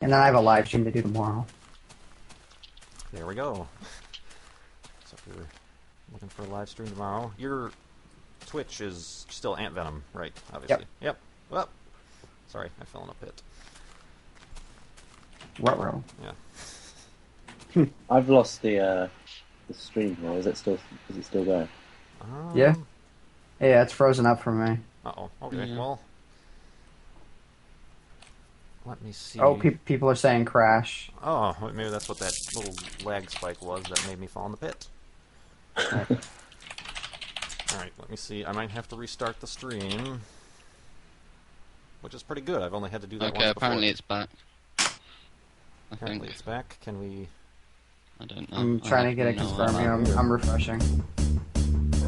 And then I have a live stream to do tomorrow. There we go. So if you're looking for a live stream tomorrow, your Twitch is still Ant Venom, right? Obviously. Yep. Well, sorry, I fell in a pit. Ruh-roh. Yeah. I've lost the stream here. Is it still there? Yeah. Yeah, it's frozen up for me. Uh-oh. Okay, well... Let me see. Oh, people are saying crash. Oh, maybe that's what that little lag spike was that made me fall in the pit. Alright, let me see. I might have to restart the stream. Which is pretty good. I've only had to do that once before. Okay, apparently it's back. Apparently it's back. Can we... I don't know. I'm trying to get it confirmed here. I'm refreshing.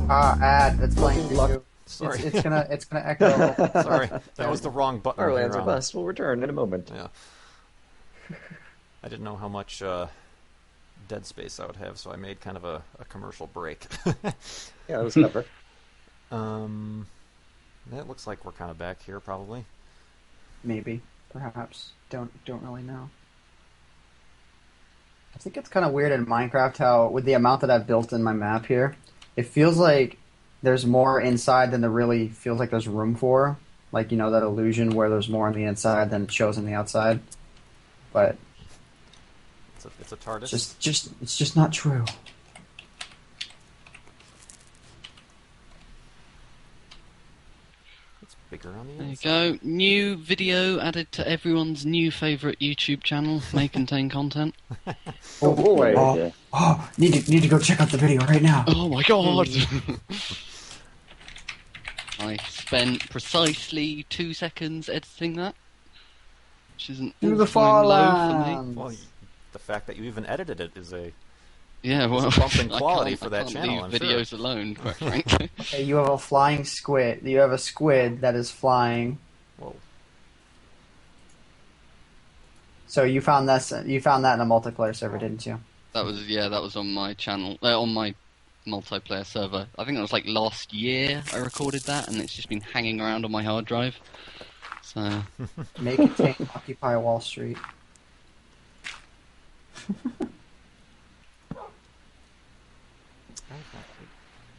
Ad. It's playing for you. Sorry. It's gonna echo. Sorry, that was the wrong button. Our lands are bust. We'll return in a moment. Yeah. I didn't know how much dead space I would have, so I made kind of a commercial break. Yeah, that was clever. It looks like we're kind of back here, probably. Maybe, perhaps. Don't really know. I think it's kind of weird in Minecraft how, with the amount that I've built in my map here, it feels like there's more inside than there really feels like there's room for. Like, you know, that illusion where there's more on the inside than it shows on the outside. But it's a TARDIS. It's just not true. It's bigger on the There inside. you go. New video added to everyone's new favourite YouTube channel. May contain content. Oh boy! Need to go check out the video right now. Oh my god! I spent precisely 2 seconds editing that, which isn't Do the all-time low for me. Farlands. Well, the fact that you even edited it is a Yeah, well, bump in quality I for that can't channel, leave I'm videos sure. alone, quite frankly. Okay, you have a flying squid. You have a squid that is flying. Whoa. So you found that in a multiplayer server, didn't you? That was on my channel, on my multiplayer server. I think that was like last year I recorded that, and it's just been hanging around on my hard drive. So Make it tank Occupy Wall Street.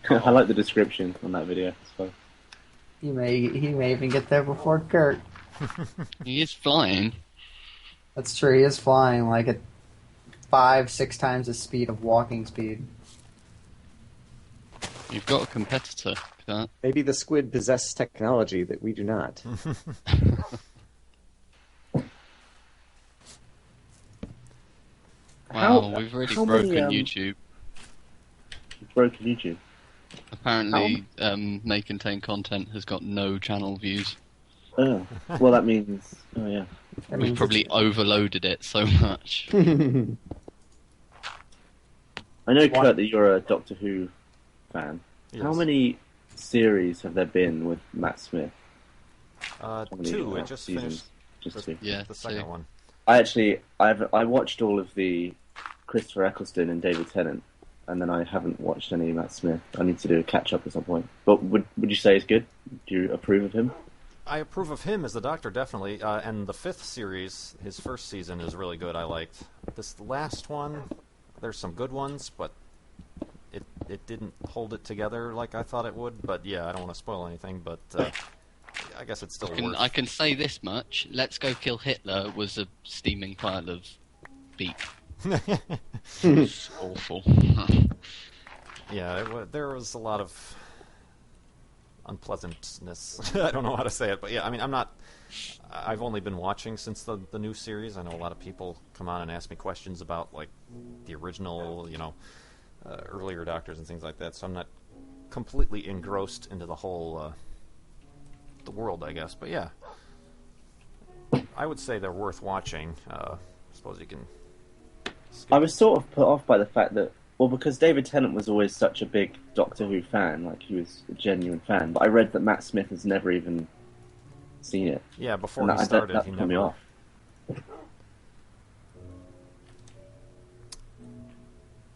I like the description on that video. It's fun. He may even get there before Kurt. he is flying. That's true. He is flying like at 5-6 times the speed of walking speed. You've got a competitor. That. Maybe the squid possesses technology that we do not. Wow, we've really broken YouTube. Broken YouTube. Apparently, May Contain Content has got no channel views. Oh, well that means. Oh yeah. We've probably overloaded it so much. I know, Kurt, that you're a Doctor Who fan. Yes. How many series have there been with Matt Smith? 2. It just seasons? finished. Just two. Yeah, The second 2. one. I watched all of the Christopher Eccleston and David Tennant, and then I haven't watched any Matt Smith. I need to do a catch up at some point. But would you say it's good? Do you approve of him? I approve of him as the Doctor, definitely. And the 5th series, his first season, is really good. I liked this last one. There's some good ones, but it didn't hold it together like I thought it would. But yeah, I don't want to spoil anything. But I guess it's still worth. I can say this much: Let's Go Kill Hitler was a steaming pile of beef. It's awful. Yeah, there was a lot of unpleasantness. I don't know how to say it, but yeah, I mean, I've only been watching since the new series. I know a lot of people come on and ask me questions about, like, the original, earlier Doctors and things like that, so I'm not completely engrossed into the whole, the world, I guess, but yeah. I would say they're worth watching. I suppose you can skip. I was sort of put off by the fact that, well, because David Tennant was always such a big Doctor Who fan, like he was a genuine fan, but I read that Matt Smith has never even seen it. Yeah, before And he that started, he put me never... off.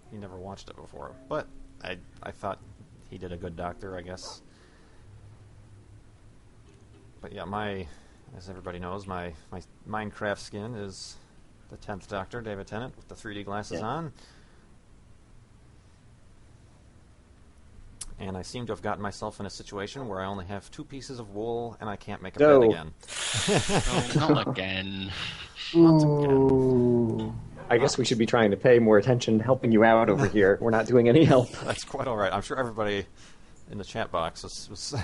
He never watched it before, but I thought he did a good Doctor, I guess. But yeah, as everybody knows, my Minecraft skin is the 10th Doctor, David Tennant, with the 3D glasses on. And I seem to have gotten myself in a situation where I only have 2 pieces of wool and I can't make a bed again. Oh, not again. Once again. Ooh. I guess we should be trying to pay more attention helping you out over here. We're not doing any help. That's quite all right. I'm sure everybody in the chat box was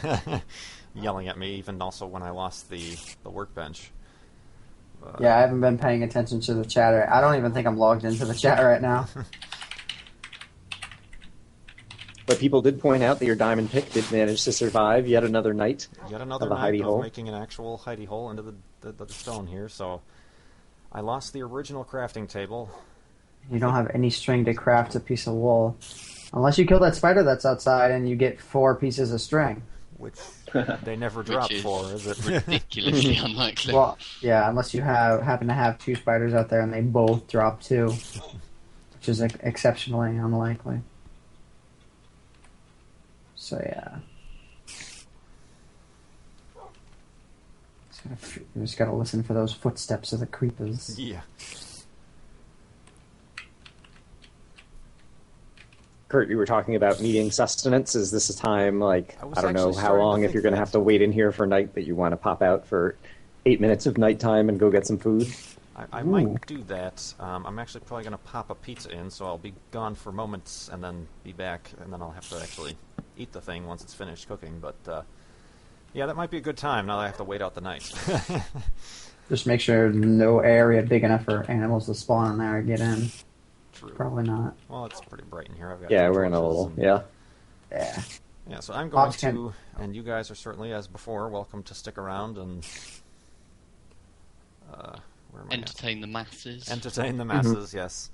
yelling at me, even also when I lost the workbench. Yeah, I haven't been paying attention to the chat. I don't even think I'm logged into the chat right now. But people did point out that your diamond pick did manage to survive yet another night Yet another of a night hidey of hole. making an actual hidey hole into the stone here, so I lost the original crafting table. You don't have any string to craft a piece of wool. Unless you kill that spider that's outside and you get 4 pieces of string. Which they never drop Which is for, is it? ridiculously unlikely. Well, yeah, unless you happen to have 2 spiders out there and they both drop 2. Which is exceptionally unlikely. So, yeah. You just gotta listen for those footsteps of the creepers. Yeah. Kurt, you were talking about needing sustenance. Is this a time, like, I was I don't know actually how starting to long, if think you're going to that. have to wait in here for night, that you want to pop out for 8 minutes of nighttime and go get some food? I might do that. I'm actually probably going to pop a pizza in, so I'll be gone for moments and then be back, and then I'll have to actually eat the thing once it's finished cooking. But, yeah, that might be a good time now that I have to wait out the night. Just make sure no area big enough for animals to spawn in there and get in. True. Probably not. Well, it's pretty bright in here. I've got Yeah, 2 we're in a torches little, and- yeah. Yeah. Yeah, so I'm going Bob's can- to, and you guys are certainly, as before, welcome to stick around and where am I at? Entertain the masses. Entertain the masses, yes.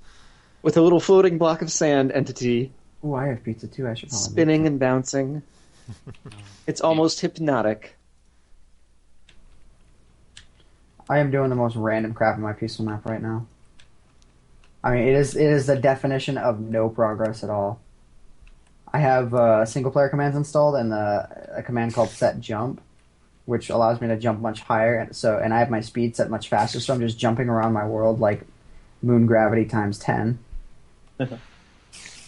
With a little floating block of sand entity Ooh, I have pizza too. I should probably spinning and bouncing. It's almost hypnotic. I am doing the most random crap in my peaceful map right now. I mean, it is the definition of no progress at all. I have single player commands installed and a command called set jump, which allows me to jump much higher. And I have my speed set much faster, so I'm just jumping around my world like moon gravity times 10.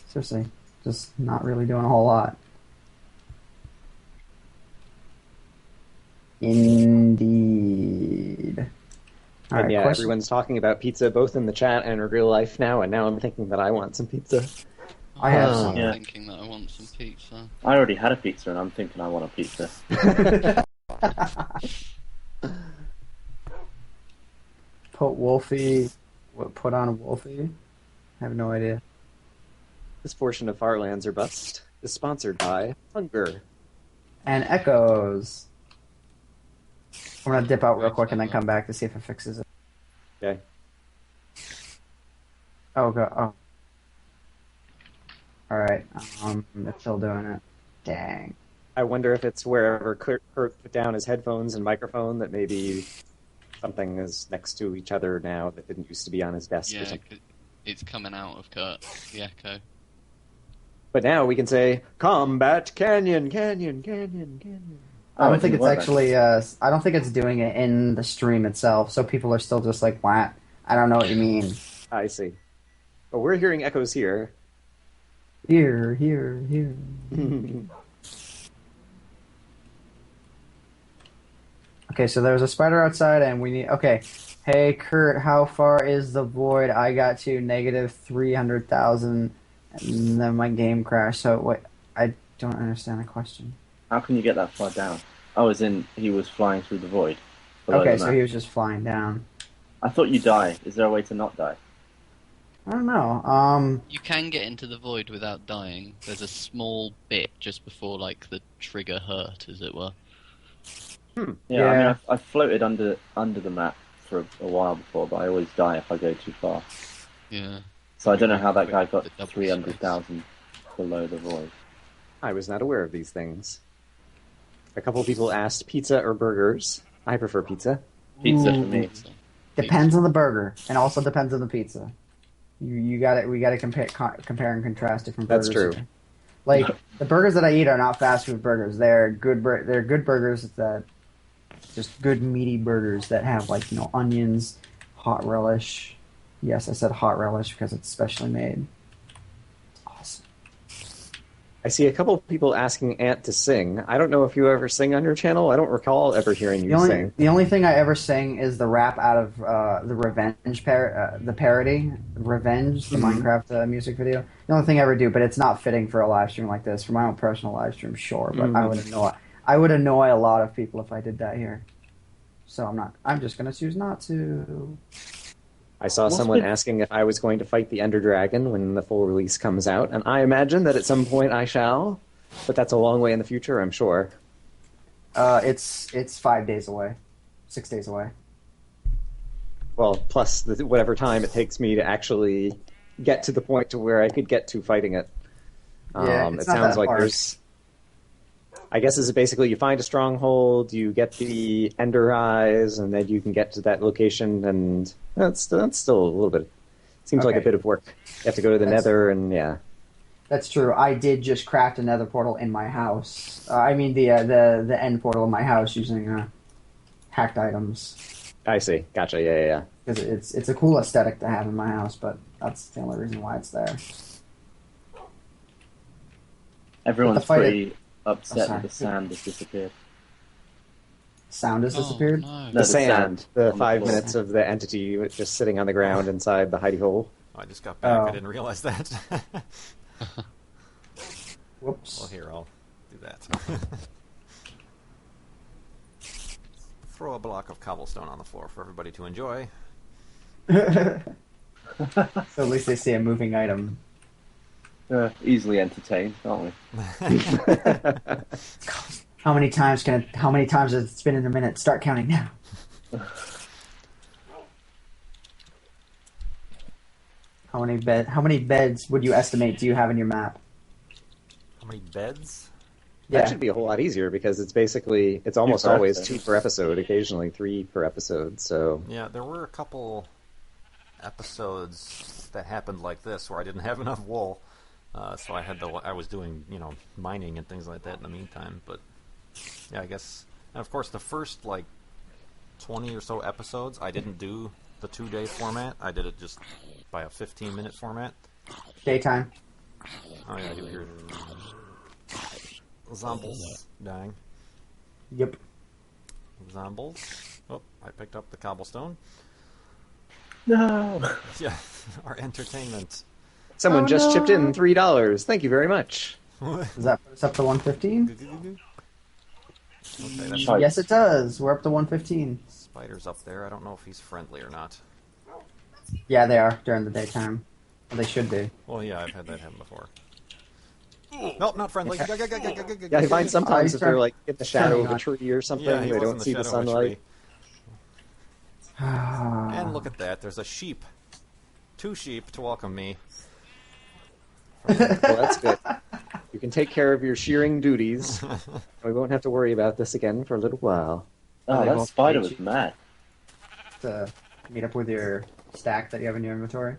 Seriously, just not really doing a whole lot. Indeed. All And right, yeah, question. everyone's talking about pizza both in the chat and in real life now, and now I'm thinking that I want some pizza. I have I'm some. Yeah. thinking that I want some pizza. I already had a pizza, and I'm thinking I want a pizza. Put Wolfie. What? Put on Wolfie? I have no idea. This portion of Farlands or Bust is sponsored by Hunger. And echoes. I'm gonna dip out real quick and then come back to see if it fixes it. Okay. Oh god. Oh. All right. It's still doing it. Dang. I wonder if it's wherever Kurt put down his headphones and microphone that maybe something is next to each other now that didn't used to be on his desk or Yeah, something. 'cause it's coming out of Kurt, the echo. But now we can say Combat Canyon, Canyon, Canyon, Canyon. I Oh, don't it think didn't it's work actually. I don't think it's doing it in the stream itself. So people are still just like, "What? I don't know what you mean." I see. But we're hearing echoes here. Here, here, here. Okay, so there's a spider outside, and we need. Okay, hey Kurt, how far is the void? I got to negative 300,000, and then my game crashed. So wait, I don't understand the question. How can you get that far down? Oh, as in he was flying through the void. below Okay, the so map. he was just flying down. I thought you die. Is there a way to not die? I don't know. You can get into the void without dying. There's a small bit just before, like, the trigger hurt, as it were. Yeah, I Yeah. mean, I floated under the map for a while before, but I always die if I go too far. Yeah. So I don't know how that guy got The double 300,000 below the void. I was not aware of these things. A couple people asked pizza or burgers. I prefer pizza. Pizza for Ooh. me. So, Depends on the burger, and also depends on the pizza. You got it. We got to compare and contrast different That's burgers. true. here. Like the burgers that I eat are not fast food burgers. They're good. They're good burgers that just good meaty burgers that have like onions, hot relish, Yes, I said hot relish because it's specially made. It's awesome. I see a couple of people asking Ant to sing. I don't know if you ever sing on your channel. I don't recall ever hearing you sing. The only thing I ever sing is the rap out of the Revenge the parody Revenge, the Minecraft music video. The only thing I ever do, but it's not fitting for a live stream like this. For my own personal live stream, sure, but I would annoy a lot of people if I did that here. So I'm not. I'm just gonna choose not to. I saw someone asking if I was going to fight the Ender Dragon when the full release comes out, and I imagine that at some point I shall, but that's a long way in the future, I'm sure. It's 5 days away, 6 days away. Well, plus whatever time it takes me to actually get to the point to where I could get to fighting it. Yeah, it sounds like hard. there's. I guess is basically you find a stronghold, you get the Ender Eyes, and then you can get to that location, and that's still a little bit. Seems like a bit of work. You have to go to the Nether, and yeah. That's true. I did just craft a Nether portal in my house. I mean the end portal in my house using hacked items. I see. Gotcha. Yeah. Because it's a cool aesthetic to have in my house, but that's the only reason why it's there. Everyone's pretty upset that the sand has disappeared. Sound has disappeared? No. The sand. The 5 floor. minutes of the entity just sitting on the ground inside the hidey hole. I just got back. I didn't realize that. Whoops. Well, here, I'll do that. Throw a block of cobblestone on the floor for everybody to enjoy. So at least they see a moving item. Easily entertained, aren't we? How many times has it been in a minute? Start counting now. How many beds would you estimate do you have in your map? How many beds? That should be a whole lot easier because it's almost always 2 per episode, occasionally 3 per episode. So Yeah, there were a couple episodes that happened like this where I didn't have enough wool, so I was doing mining and things like that in the meantime. But yeah, I guess, and of course the first 20 or so episodes I didn't do the 2-day format. I did it just by a 15-minute format. Daytime. Oh yeah, I do hear zombies dying. Yep. Zombies. Oh, I picked up the cobblestone. No. Yeah, our entertainment. someone just chipped in $3. Thank you very much. Does that put us up to 115? Okay, that's Yes, it does. We're up to 115. Spider's up there. I don't know if he's friendly or not. Yeah, they are during the daytime. Well, they should be. Well, yeah, I've had that happen before. Nope, not friendly. Yeah, I find sometimes if they're in the shadow of a tree or something, Yeah, he they was in don't the see the shadow of a sunlight. tree. And look at that. There's a sheep. 2 sheep to welcome me. Well, that's good. You can take care of your shearing duties. We won't have to worry about this again for a little while. Oh, that spider was mad. To meet up with your stack that you have in your inventory.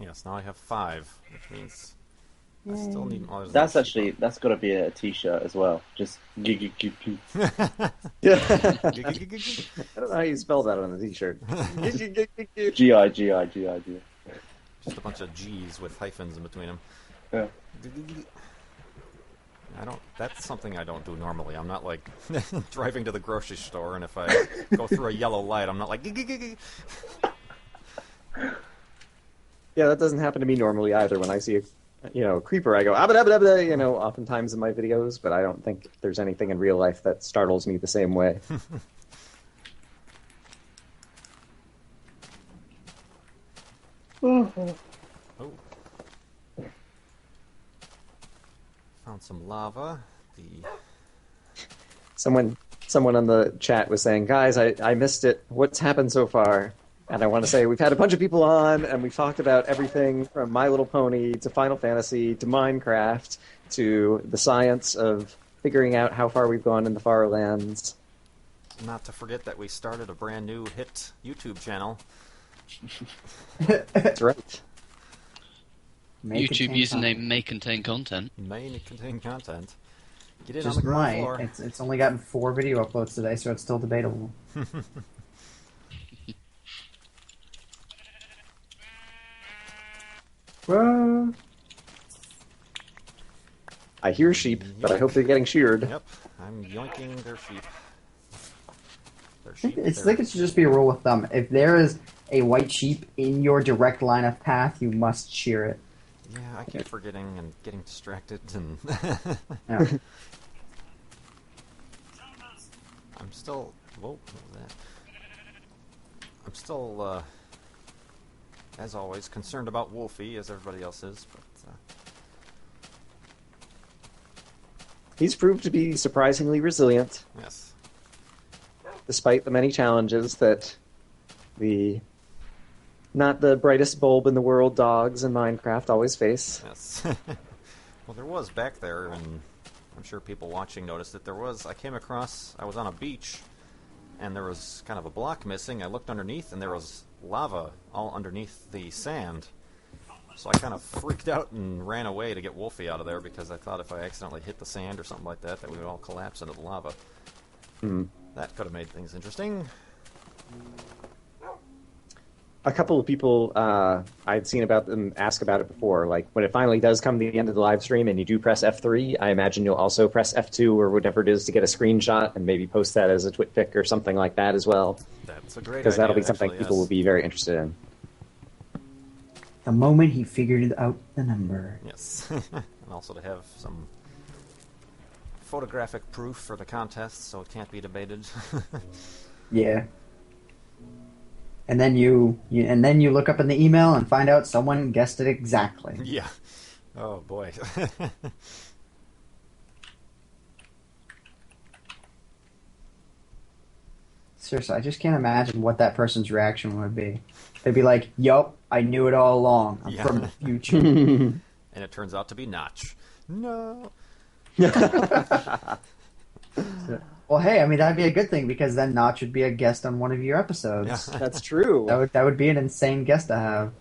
Yes, now I have 5, which means I still need. Oh, That's got to be a t-shirt as well. Just I don't know how you spell that on a t-shirt. G-I-G-I-G-I-G. just a bunch of G's with hyphens in between them. Yeah. That's something I don't do normally. I'm not like driving to the grocery store, and if I go through a yellow light, I'm not like. Yeah, that doesn't happen to me normally either. When I see a creeper, I go abba, oftentimes in my videos, but I don't think there's anything in real life that startles me the same way. Oh. Found some lava. Someone on the chat was saying, guys, I missed it. What's happened so far? And I want to say we've had a bunch of people on, and we've talked about everything from My Little Pony to Final Fantasy to Minecraft to the science of figuring out how far we've gone in the far lands. Not to forget that we started a brand new hit YouTube channel. That's right. YouTube username may contain content. May contain content. Get in Just on the ground might. floor. It's only gotten 4 video uploads today, so it's still debatable. Whoa. I hear sheep, but I hope they're getting sheared. Yep, I'm yoinking their sheep. Their sheep. I think it should just be a rule of thumb. If there is a white sheep in your direct line of path, you must shear it. Yeah, I keep forgetting and getting distracted, and Yeah. I'm still. Whoa, what was that? I'm still, as always, concerned about Wolfie, as everybody else is. But He's proved to be surprisingly resilient, yes, despite the many challenges that the not the brightest bulb in the world dogs in Minecraft always face. yes. Well, there was back there, and I'm sure people watching noticed that there was. I was on a beach, and there was kind of a block missing. I looked underneath, and there was lava all underneath the sand. So I kind of freaked out and ran away to get Wolfie out of there because I thought if I accidentally hit the sand or something like that, that we would all collapse into the lava. That could have made things interesting. A couple of people I'd seen about them ask about it before. Like when it finally does come to the end of the live stream and you do press F3, I imagine you'll also press F2 or whatever it is to get a screenshot and maybe post that as a TwitPic or something like that as well. That's a great idea. Because that'll be something actually, people will be very interested in. The moment he figured out the number. Yes. And also to have some photographic proof for the contest so it can't be debated. Yeah. And then you look up in the email and find out someone guessed it exactly. Yeah. Oh, boy. Seriously, I just can't imagine what that person's reaction would be. They'd be like, "Yup, I knew it all along. I'm Yeah. from the future." And it turns out to be Notch. No. Well, hey, I mean that'd be a good thing because then Notch would be a guest on one of your episodes. Yeah. That's true. That would be an insane guest to have.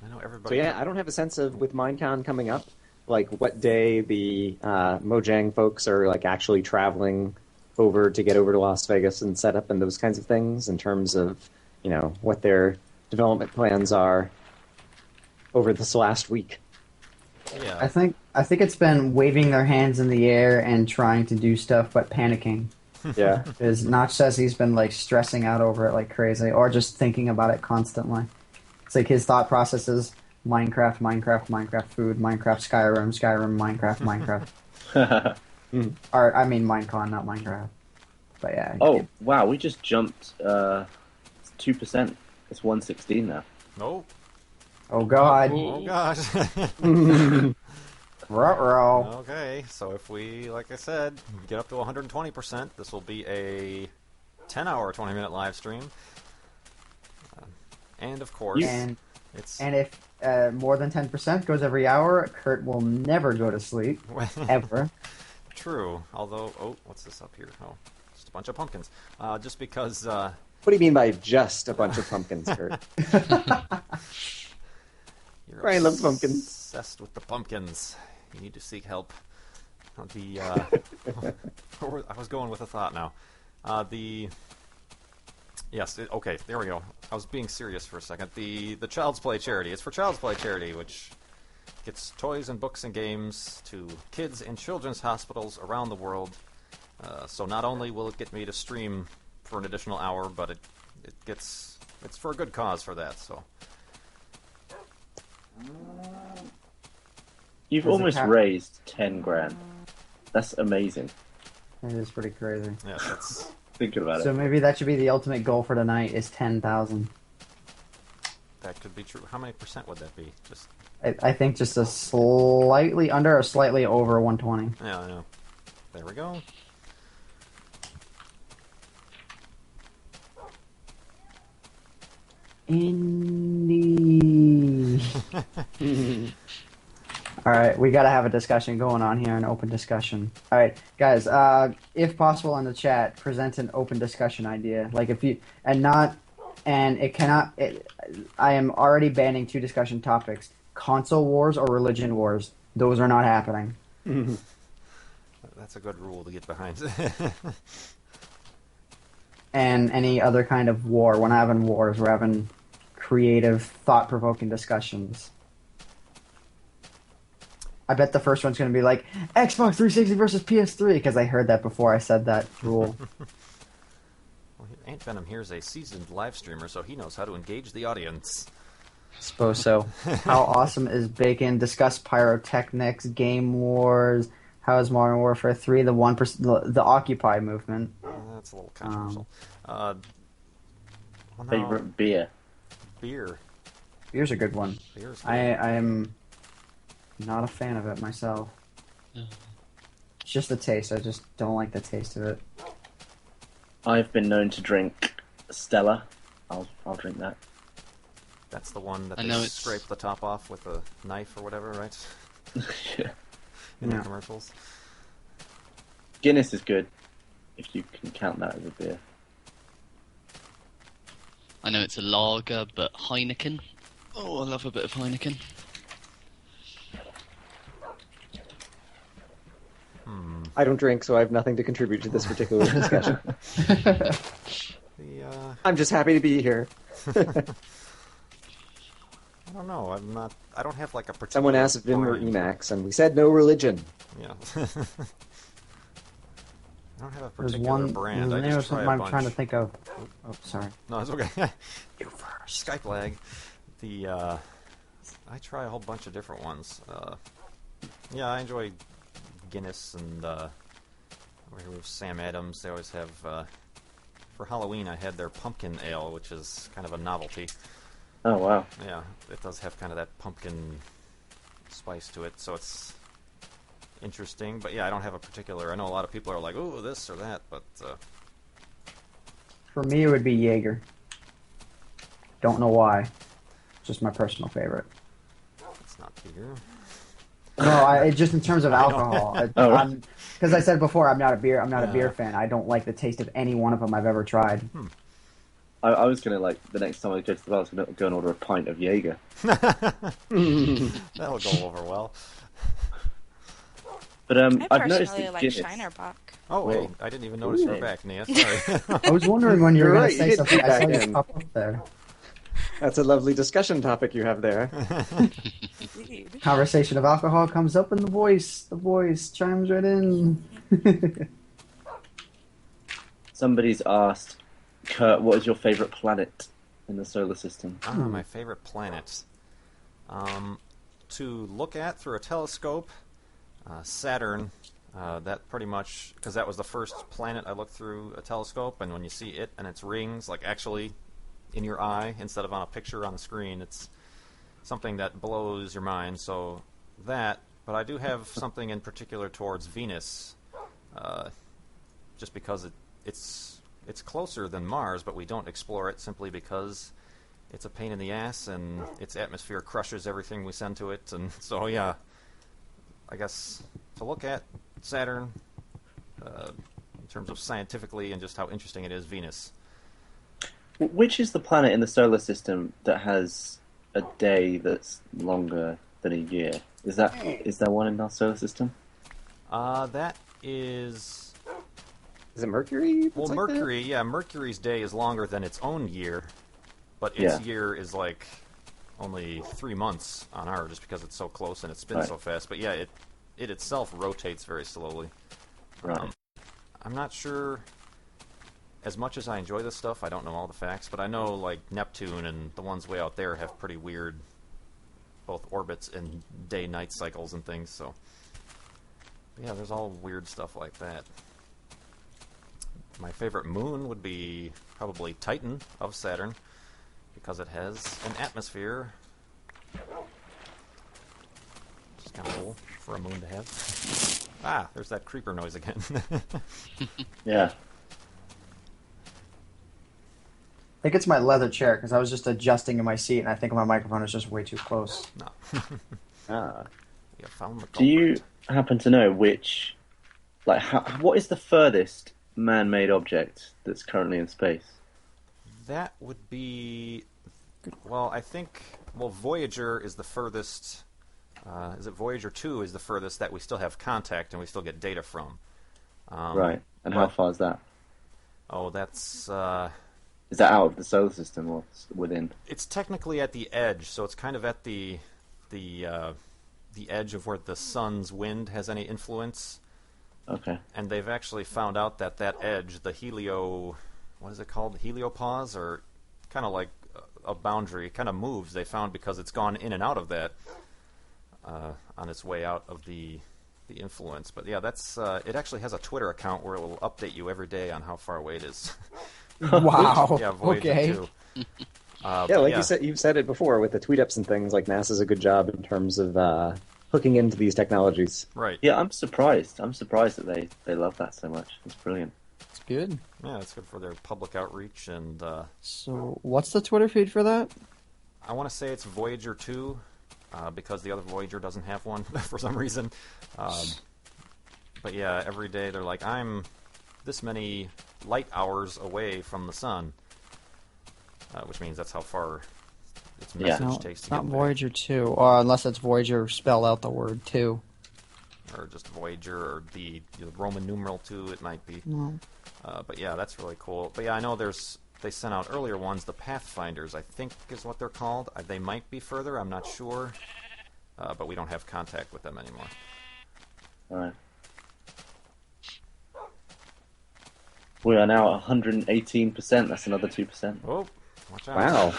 I know So everybody. yeah, I don't have a sense of with Minecon coming up, like what day the Mojang folks are like actually traveling over to get over to Las Vegas and set up and those kinds of things in terms of, you know, what their development plans are over this last week. Yeah. I think it's been waving their hands in the air and trying to do stuff but panicking. Yeah. Because Notch says he's been like stressing out over it like crazy, or just thinking about it constantly. It's like his thought process is Minecraft, Minecraft, Minecraft food, Minecraft, Skyrim, Skyrim, Minecraft, Minecraft. Or I mean Minecon, not Minecraft. But yeah. Oh, wow, we just jumped 2%. It's 116 now. Oh. Oh god. Oh, gosh. Ruh-roh. Okay, so if we, like I said, get up to 120%, this will be a 10-hour, 20-minute live stream. And of course, And it's if more than 10% goes every hour, Kurt will never go to sleep. Ever. true. Although, oh, what's this up here? Oh, just a bunch of pumpkins. Just because. What do you mean by just a bunch of pumpkins, Kurt? You're Brian loves pumpkins. obsessed with the pumpkins. You need to seek help. The I was going with a thought now. Okay, there we go. I was being serious for a second. The Child's Play charity. It's for Child's Play charity, which gets toys and books and games to kids in children's hospitals around the world. So not only will it get me to stream for an additional hour, but it's for a good cause for that. So. You've Does it almost have- raised 10 grand. That's amazing. It is pretty crazy. Yeah, that's Thinking about So it. maybe that should be the ultimate goal for tonight is 10,000. that could be true. How many percent would that be? Just I think just a slightly under or slightly over 120. yeah. There we go. Indy. All right, we got to have a discussion going on here, an open discussion. All right, guys, if possible in the chat, present an open discussion idea. Like if you I am already banning 2 discussion topics: console wars or religion wars. Those are not happening. That's a good rule to get behind. and any other kind of war. We're not having wars. We're having creative, thought-provoking discussions. I bet the first one's going to be like Xbox 360 versus PS3 because I heard that before I said that rule. Well, Ant Venom here's a seasoned live streamer, so he knows how to engage the audience. Suppose so. How awesome is Bacon? Discuss pyrotechnics, game wars. How is Modern Warfare 3 the 1%, the Occupy movement? That's a little controversial. Well, now, Favorite beer? beer. Beer's a good one. Beer's good. I am not a fan of it myself. It's just the taste. I just don't like the taste of it. I've been known to drink Stella. I'll drink that. That's the one that I they know it's- scrape the top off with a knife or whatever, right? Yeah. In the Yeah. commercials. Guinness is good, if you can count that as a beer. I know it's a lager, but Heineken. Oh, I love a bit of Heineken. I don't drink, so I have nothing to contribute to this particular discussion. I'm just happy to be here. I don't know. I don't have like a particular. Someone asked if Vim were brand. Emacs, and we said no religion. Yeah. I don't have a There's particular one. brand. There's I a name of just try something a I'm bunch. trying to think of. Oh, sorry. No, it's okay. You first. Skype lag. I try a whole bunch of different ones. Yeah, I enjoy Guinness and with Sam Adams. They always have. For Halloween, I had their pumpkin ale, which is kind of a novelty. Oh wow! Yeah, it does have kind of that pumpkin spice to it, so it's interesting. But yeah, I don't have a particular. I know a lot of people are like, "Oh, this or that," but For me, it would be Jaeger. Don't know why. Just my personal favorite. it's not beer. No, just in terms of alcohol. Oh, right. Because I said before, I'm not a beer fan. I don't like the taste of any one of them I've ever tried. I was gonna the next time I go to the bar, I was gonna go and order a pint of Jaeger. That'll go over well. But I I've noticed personally that like Guinness. Shinerbach. Oh, Wait. hey, I didn't even notice you were back, Nia. Sorry. I was wondering when you were You're going right, to say you did something. keep I saw back you in. pop up there. That's a lovely discussion topic you have there. Indeed. Conversation of alcohol comes up in the voice. The voice chimes right in. Somebody's asked, Kurt, what is your favorite planet in the solar system? My favorite planet. To look at through a telescope, Saturn. That pretty much, because that was the first planet I looked through a telescope, and when you see it and its rings, like actually in your eye instead of on a picture on the screen, it's something that blows your mind. So that, but I do have something in particular towards Venus, just because it's closer than Mars, but we don't explore it simply because it's a pain in the ass and its atmosphere crushes everything we send to it. And so yeah, I guess to look at Saturn in terms of scientifically and just how interesting it is, Venus. Which is the planet in the solar system that has a day that's longer than a year? Is there one in our solar system? That is... Is it Mercury? Well, It's like Mercury, yeah, Mercury's day is longer than its own year, but its Yeah. year is like only 3 months on ours just because it's so close and it spins Right. so fast. But yeah, it itself rotates very slowly. Right. I'm not sure... As much as I enjoy this stuff, I don't know all the facts, but I know like Neptune and the ones way out there have pretty weird both orbits and day-night cycles and things, so... But yeah, there's all weird stuff like that. My favorite moon would be probably Titan of Saturn, because it has an atmosphere. Which is kind of cool for a moon to have. Ah, there's that creeper noise again. Yeah. I think it's my leather chair because I was just adjusting in my seat and I think my microphone is just way too close. No. Ah. Yeah, found the Do you culprit. happen to know what is the furthest man-made object that's currently in space? That would be... Well, I think... Well, Voyager is the furthest... is it Voyager 2 is the furthest that we still have contact and we still get data from. Right. And how far is that? Oh, that's Is that out of the solar system or within? it's technically at the edge, so it's kind of at the edge of where the sun's wind has any influence. Okay. And they've actually found out that edge, the what is it called? Heliopause, or kind of like a boundary, kind of moves. They found because it's gone in and out of that on its way out of the influence. But yeah, that's it. Actually has a Twitter account where it will update you every day on how far away it is. Wow. Yeah, Voyager Okay. 2. Yeah, like you've said it before with the tweet ups and things. Like NASA's a good job in terms of hooking into these technologies. Right. Yeah, I'm surprised. I'm surprised that they love that so much. It's brilliant. It's good. Yeah, it's good for their public outreach, and So, what's the Twitter feed for that? I want to say it's Voyager 2, because the other Voyager doesn't have one for some reason. But yeah, every day they're like, I'm this many light hours away from the sun, which means that's how far its message No, takes it's to not get Voyager 2, or unless it's Voyager spelled out the word 2. there. Or just Voyager, or the Roman numeral 2, it might be. No. But yeah, that's really cool. But yeah, I know they sent out earlier ones, the Pathfinders, I think is what they're called. They might be further, I'm not sure. But we don't have contact with them anymore. All right. We are now at 118%. That's another 2%. Oh, watch out. Wow,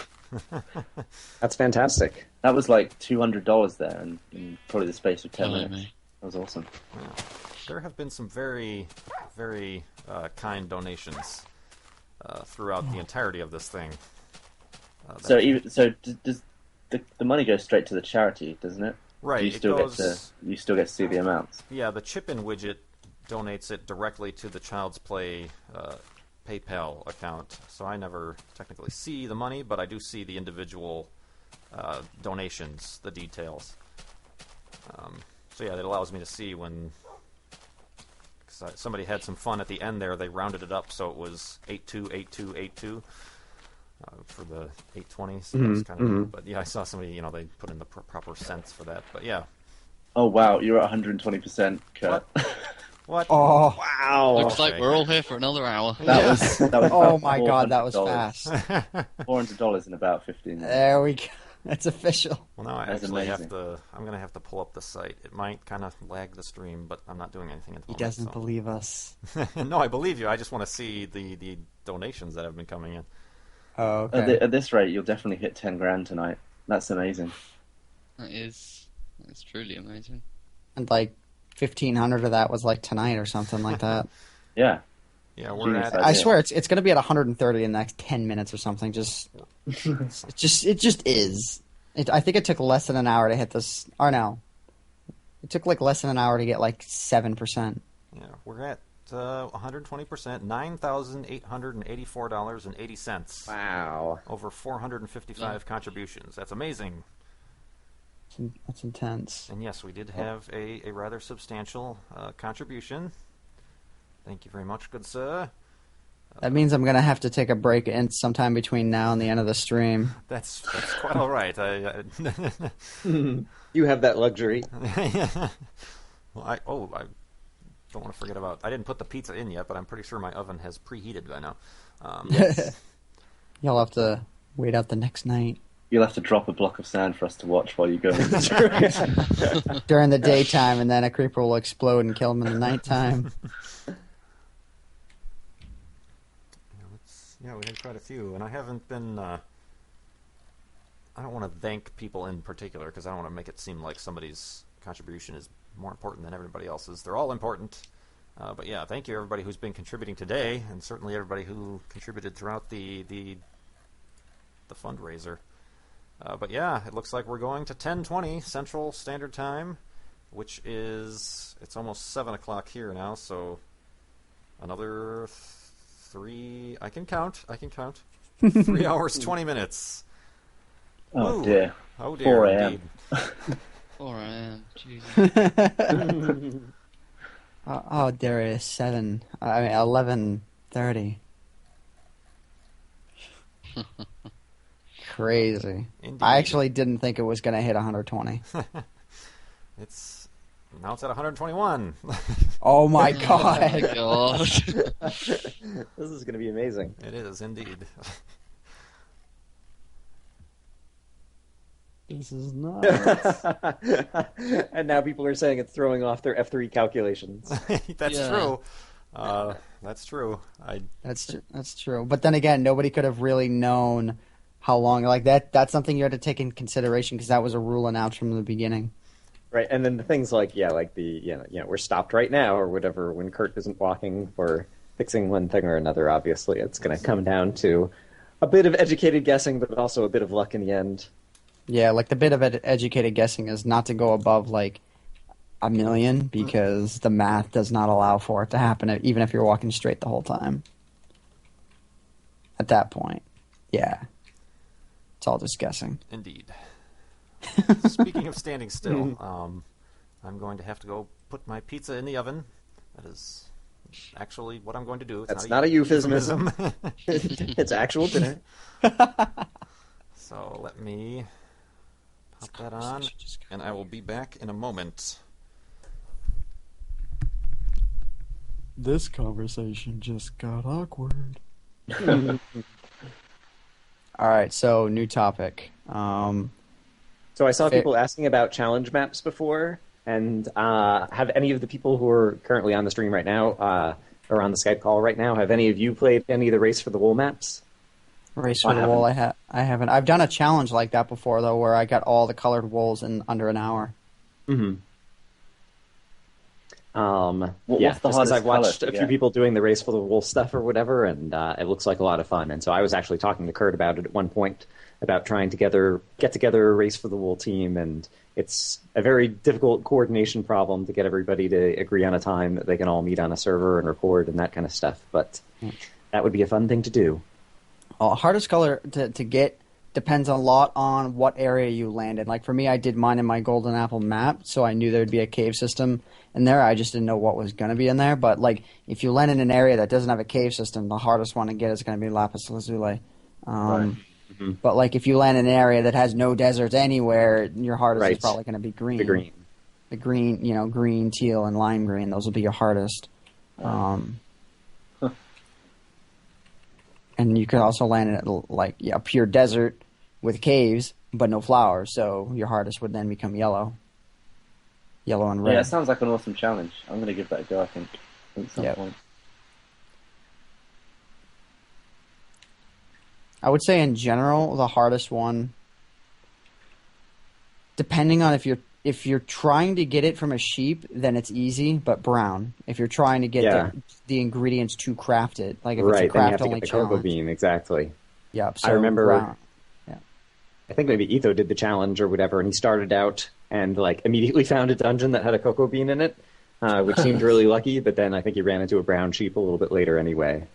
that's fantastic. That was like $200 there in probably the space of 10 Blimey. minutes. That was awesome. Yeah. There have been some very, very kind donations throughout the entirety of this thing. So does the money goes straight to the charity, doesn't it? Right, You it still goes. you still get to see the amounts. Yeah, the chip-in widget donates it directly to the Child's Play PayPal account, so I never technically see the money, but I do see the individual donations, the details. So yeah, it allows me to see when somebody had some fun at the end there. They rounded it up, so it was 828282 for the 820. So that was kind of neat. But yeah, I saw somebody, they put in the proper cents for that. But yeah. Oh wow, you're at 120%, Kurt. What? Oh, Wow. Looks like okay. we're all here for another hour. That was oh about my God, that was $400. fast. $400 in about 15 minutes. There we go. It's official. Well, now I That's actually amazing. I'm going to have to pull up the site. It might kind of lag the stream, but I'm not doing anything at the He moment. doesn't so. believe us. No, I believe you. I just want to see the donations that have been coming in. Oh, okay. At this rate, you'll definitely hit 10 grand tonight. That's amazing. That's truly amazing. And like 1,500 of that was like tonight or something like that. Yeah. Yeah, we're Genius at. idea. I swear it's going to be at 130 in the next 10 minutes or something. It just is. I think it took less than an hour to hit this. Or no, it took like less than an hour to get like 7%. Yeah, we're at 120%, $9,884.80. Wow. Over 455 contributions. That's amazing. That's intense. And yes, we did have a rather substantial contribution. Thank you very much, good sir. That means I'm going to have to take a break in sometime between now and the end of the stream. That's quite all right. You have that luxury. Well, I don't want to forget about. I didn't put the pizza in yet, but I'm pretty sure my oven has preheated by now. You'll have to wait out the next night. You'll have to drop a block of sand for us to watch while you go. During the daytime, and then a creeper will explode and kill him in the nighttime. Yeah, we had quite a few, and I haven't been. I don't want to thank people in particular because I don't want to make it seem like somebody's contribution is more important than everybody else's. They're all important. But yeah, thank you everybody who's been contributing today, and certainly everybody who contributed throughout the fundraiser. But yeah, it looks like we're going to 10:20 Central Standard Time, which is it's almost 7 o'clock here now, so another 3. I can count. 3 hours 20 minutes. Oh Ooh. dear. Oh dear, 4 a.m. indeed. 4 a.m. Jesus. Oh, there is 11:30. Crazy. Indeed. I actually didn't think it was going to hit 120. It's Now it's at 121. Oh my Oh god. my god. This is going to be amazing. It is indeed. This is nuts. And now people are saying it's throwing off their F3 calculations. That's Yeah. true. That's true. That's true. But then again, nobody could have really known how long. Like that's something you had to take in consideration because that was a rule announced from the beginning. Right, and then the things like, like the, we're stopped right now or whatever when Kurt isn't walking for fixing one thing or another, obviously. It's going to come down to a bit of educated guessing, but also a bit of luck in the end. Yeah, like the bit of educated guessing is not to go above like 1,000,000 because the math does not allow for it to happen even if you're walking straight the whole time. At that point, yeah, it's all just guessing. Indeed. Speaking of standing still, I'm going to have to go put my pizza in the oven. That is actually what I'm going to do. It's That's not a euphemism. It's actual dinner. So let me pop that on, and I will be back in a moment. This conversation just got awkward. All right, so new topic. So I saw people asking about challenge maps before, and have any of the people who are currently on the stream right now, or on the Skype call right now, have any of you played any of the Race for the Wool maps? Race for the wool, I haven't. I've done a challenge like that before, though, where I got all the colored wools in under an hour. Mm-hmm. What's yeah, the just because hardest I've watched colour a to few get? people doing the Race for the Wool stuff or whatever, and it looks like a lot of fun. And so I was actually talking to Kurt about it at one point, about trying to get together a Race for the Wool team, and it's a very difficult coordination problem to get everybody to agree on a time that they can all meet on a server and record and that kind of stuff. But that would be a fun thing to do. Hardest color to get depends a lot on what area you land in. Like for me, I did mine in my Golden Apple map, so I knew there would be a cave system in there. I just didn't know what was going to be in there. But like if you land in an area that doesn't have a cave system, the hardest one to get is going to be Lapis Lazuli. Right. But like if you land in an area that has no deserts anywhere, your hardest is probably going to be green. The green. The green, green, teal, and lime green. Those will be your hardest. And you could also land in like a pure desert with caves, but no flowers. So your hardest would then become yellow and red. Yeah, it sounds like an awesome challenge. I'm going to give that a go, I think, at some point. I would say in general, the hardest one, depending on if you're trying to get it from a sheep, then it's easy, but brown. If you're trying to get the ingredients to craft it, like if it's a craft only the challenge. cocoa bean, exactly. Yep. So I remember. brown. I think maybe Etho did the challenge or whatever, and he started out and like immediately found a dungeon that had a cocoa bean in it, which seemed really lucky. But then I think he ran into a brown sheep a little bit later anyway.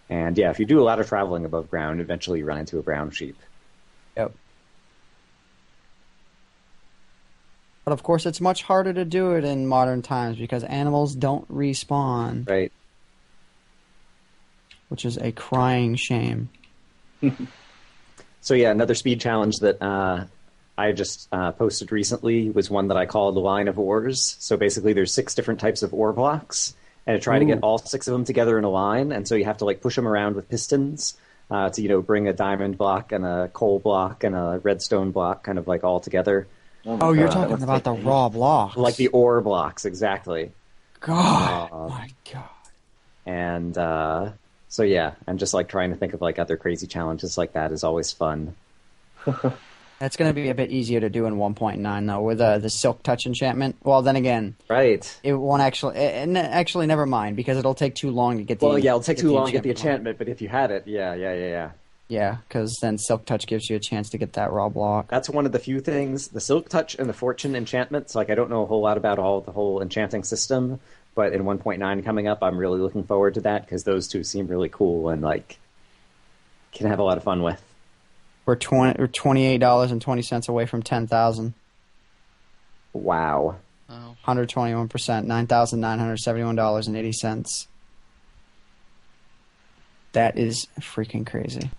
And yeah, if you do a lot of traveling above ground, eventually you run into a brown sheep. Yep. But of course, it's much harder to do it in modern times because animals don't respawn, Right. which is a crying shame. So yeah, another speed challenge that I just posted recently was one that I called the Line of Ores. So basically there's 6 different types of ore blocks, and to try to get all 6 of them together in a line, and so you have to like push them around with pistons to bring a diamond block and a coal block and a redstone block kind of like all together. Oh, you're talking about the raw blocks. Like the ore blocks, exactly. God, my God. And so yeah, and just like trying to think of like other crazy challenges like that is always fun. That's going to be a bit easier to do in 1.9 though, with the Silk Touch enchantment. Well, then again, Right. it won't actually never mind because it'll take too long to get the. Well, yeah, it'll take too long to get the enchantment. enchantment, but if you had it, yeah. Yeah, because then Silk Touch gives you a chance to get that raw block. That's one of the few things. The Silk Touch and the Fortune enchantments. Like I don't know a whole lot about the whole enchanting system, but in 1.9 coming up, I'm really looking forward to that because those two seem really cool and like can have a lot of fun with. We're $28.20 away from 10,000. Wow. Oh. 121%, $9,971.80. That is freaking crazy.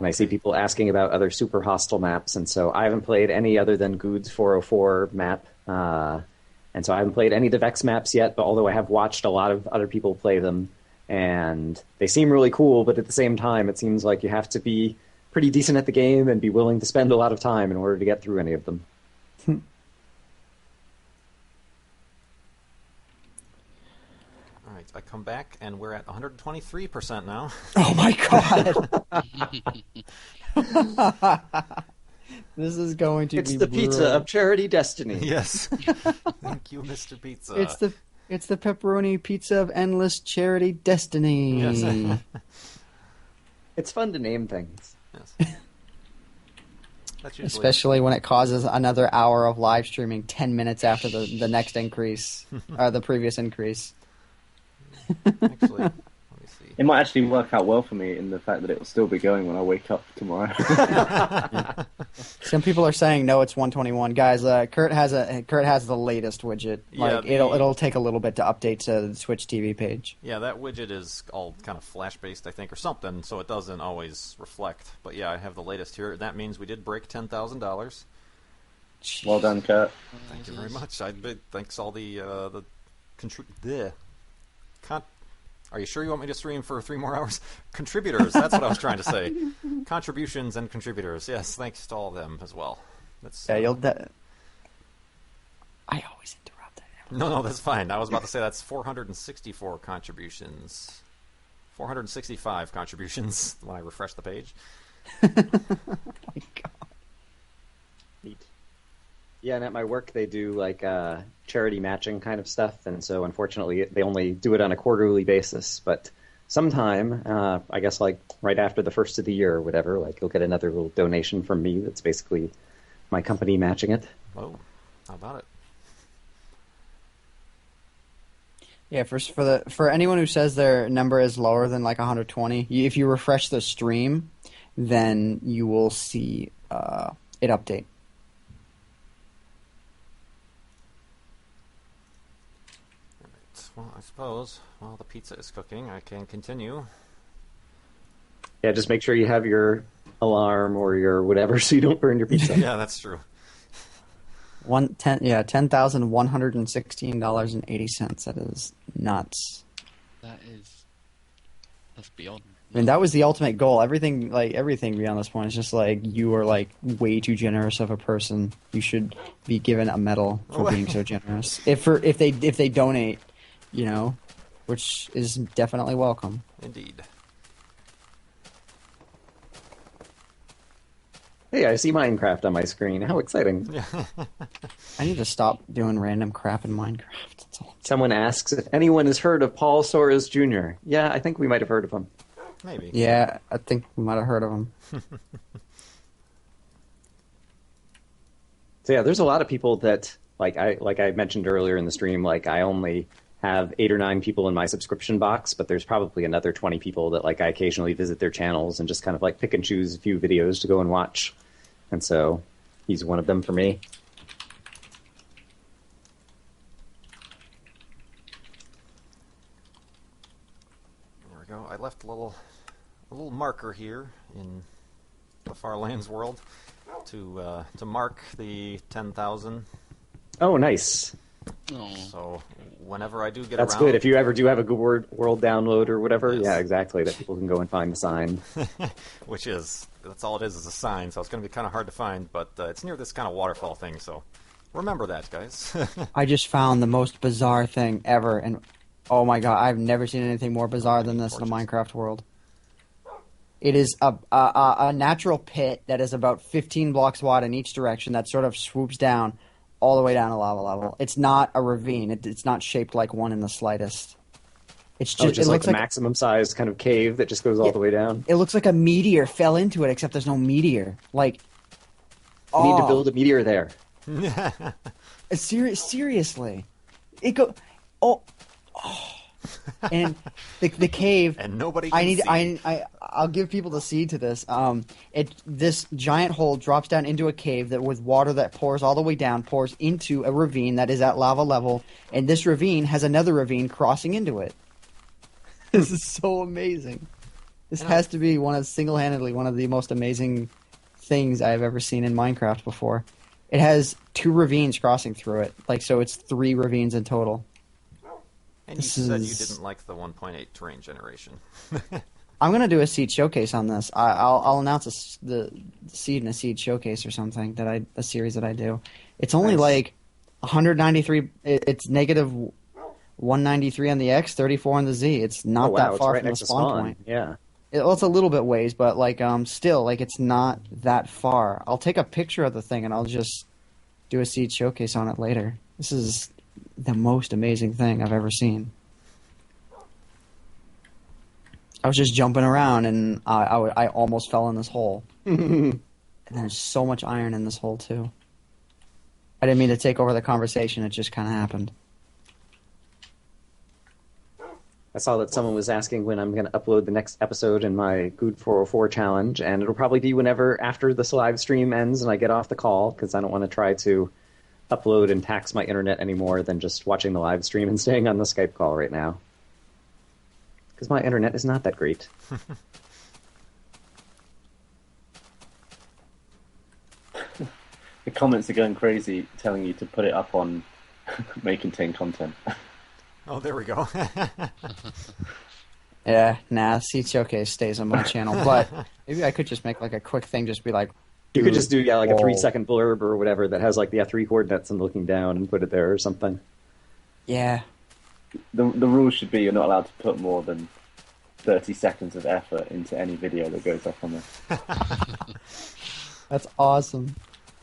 And I see people asking about other super hostile maps, and so I haven't played any other than Good's 404 map. And so I haven't played any of the Vex maps yet, but although I have watched a lot of other people play them, and they seem really cool, but at the same time, it seems like you have to be pretty decent at the game and be willing to spend a lot of time in order to get through any of them. All right, I come back, and we're at 123% now. Oh my god! This is going to It's be the brutal. pizza of charity destiny. Yes. Thank you, Mr. Pizza. It's the pepperoni pizza of endless charity destiny. Yes. It's fun to name things. Yes. That's usually... Especially when it causes another hour of live streaming 10 minutes after the next increase, or the previous increase. Actually, let me see. It might actually work out well for me in the fact that it will still be going when I wake up tomorrow. Some people are saying no, it's 121. Guys, Kurt has the latest widget. Yeah, Like it'll take a little bit to update to the Twitch TV page. Yeah, that widget is all kind of flash-based, I think, or something, so it doesn't always reflect. But yeah, I have the latest here. That means we did break $10,000. Well done, Kurt. Thank you very much. Thanks all the Are you sure you want me to stream for 3 more hours? Contributors, that's what I was trying to say. Contributions and contributors. Yes, thanks to all of them as well. That's, Yeah, I always interrupt that. No, that's fine. I was about to say that's 464 contributions. 465 contributions when I refresh the page. Oh my god. Neat. Yeah, and at my work they do like charity matching kind of stuff, and so unfortunately they only do it on a quarterly basis. But sometime, I guess like right after the first of the year or whatever, like you'll get another little donation from me that's basically my company matching it. Oh, how about it? Yeah, for anyone who says their number is lower than like 120, if you refresh the stream, then you will see it update. Well, I suppose while the pizza is cooking, I can continue. Yeah, just make sure you have your alarm or your whatever so you don't burn your pizza. Yeah, that's true. $10,116.80. That is nuts. That's beyond. I mean, that was the ultimate goal. Everything beyond this point is just like you are like way too generous of a person. You should be given a medal for being so generous. If they donate, you know, which is definitely welcome. Indeed. Hey, I see Minecraft on my screen. How exciting. Yeah. I need to stop doing random crap in Minecraft. That's all. Someone asks if anyone has heard of Paul Soares Jr. Yeah, I think we might have heard of him. Maybe. Yeah, I think we might have heard of him. So yeah, there's a lot of people that like I mentioned earlier in the stream, like I only have 8 or 9 people in my subscription box, but there's probably another 20 people that like I occasionally visit their channels and just kind of like pick and choose a few videos to go and watch. And so he's one of them for me. There we go. I left a little marker here in the Farlands world to mark the 10,000. Oh, nice. Oh. So whenever I do get That's around, good. If you ever do have a good world download or whatever, Yes. yeah, exactly, that people can go and find the sign. that's all it is a sign. So it's going to be kind of hard to find, but it's near this kind of waterfall thing. So remember that, guys. I just found the most bizarre thing ever, and oh my god, I've never seen anything more bizarre than this in the Minecraft world. It is a natural pit that is about 15 blocks wide in each direction that sort of swoops down all the way down to lava level. It's not a ravine. It's not shaped like one in the slightest. It's just, just it like looks the like maximum size kind of cave that just goes all the way down. It looks like a meteor fell into it, except there's no meteor. Like, You need to build a meteor there. Seriously, it go. And the cave. And nobody can see. I'll give people the seed to this. This giant hole drops down into a cave that with water that pours all the way down, pours into a ravine that is at lava level, and this ravine has another ravine crossing into it. This is so amazing. This has to be single-handedly one of the most amazing things I've ever seen in Minecraft before. It has 2 ravines crossing through it, so it's 3 ravines in total. And you said you didn't like the 1.8 terrain generation. I'm gonna do a seed showcase on this. I'll announce the seed and a seed showcase or something a series that I do. It's only 193. It's negative 193 on the X, 34 on the Z. It's not that far from the spawn point. Yeah. It's a little bit ways, but still, it's not that far. I'll take a picture of the thing and I'll just do a seed showcase on it later. This is the most amazing thing I've ever seen. I was just jumping around and I almost fell in this hole. And there's so much iron in this hole too. I didn't mean to take over the conversation. It just kind of happened. I saw that someone was asking when I'm going to upload the next episode in my Good 404 challenge, and it'll probably be whenever after this live stream ends and I get off the call, because I don't want to try to upload and tax my internet any more than just watching the live stream and staying on the Skype call right now. Because my internet is not that great. The comments are going crazy, telling you to put it up on may contain content. Oh, there we go. Yeah, Seed Showcase stays on my channel, but maybe I could just make a quick thing, just be like... You could just do, a 3-second blurb or whatever that has, the F3 coordinates and looking down and put it there or something. Yeah. The rule should be you're not allowed to put more than 30 seconds of effort into any video that goes up on there. That's awesome.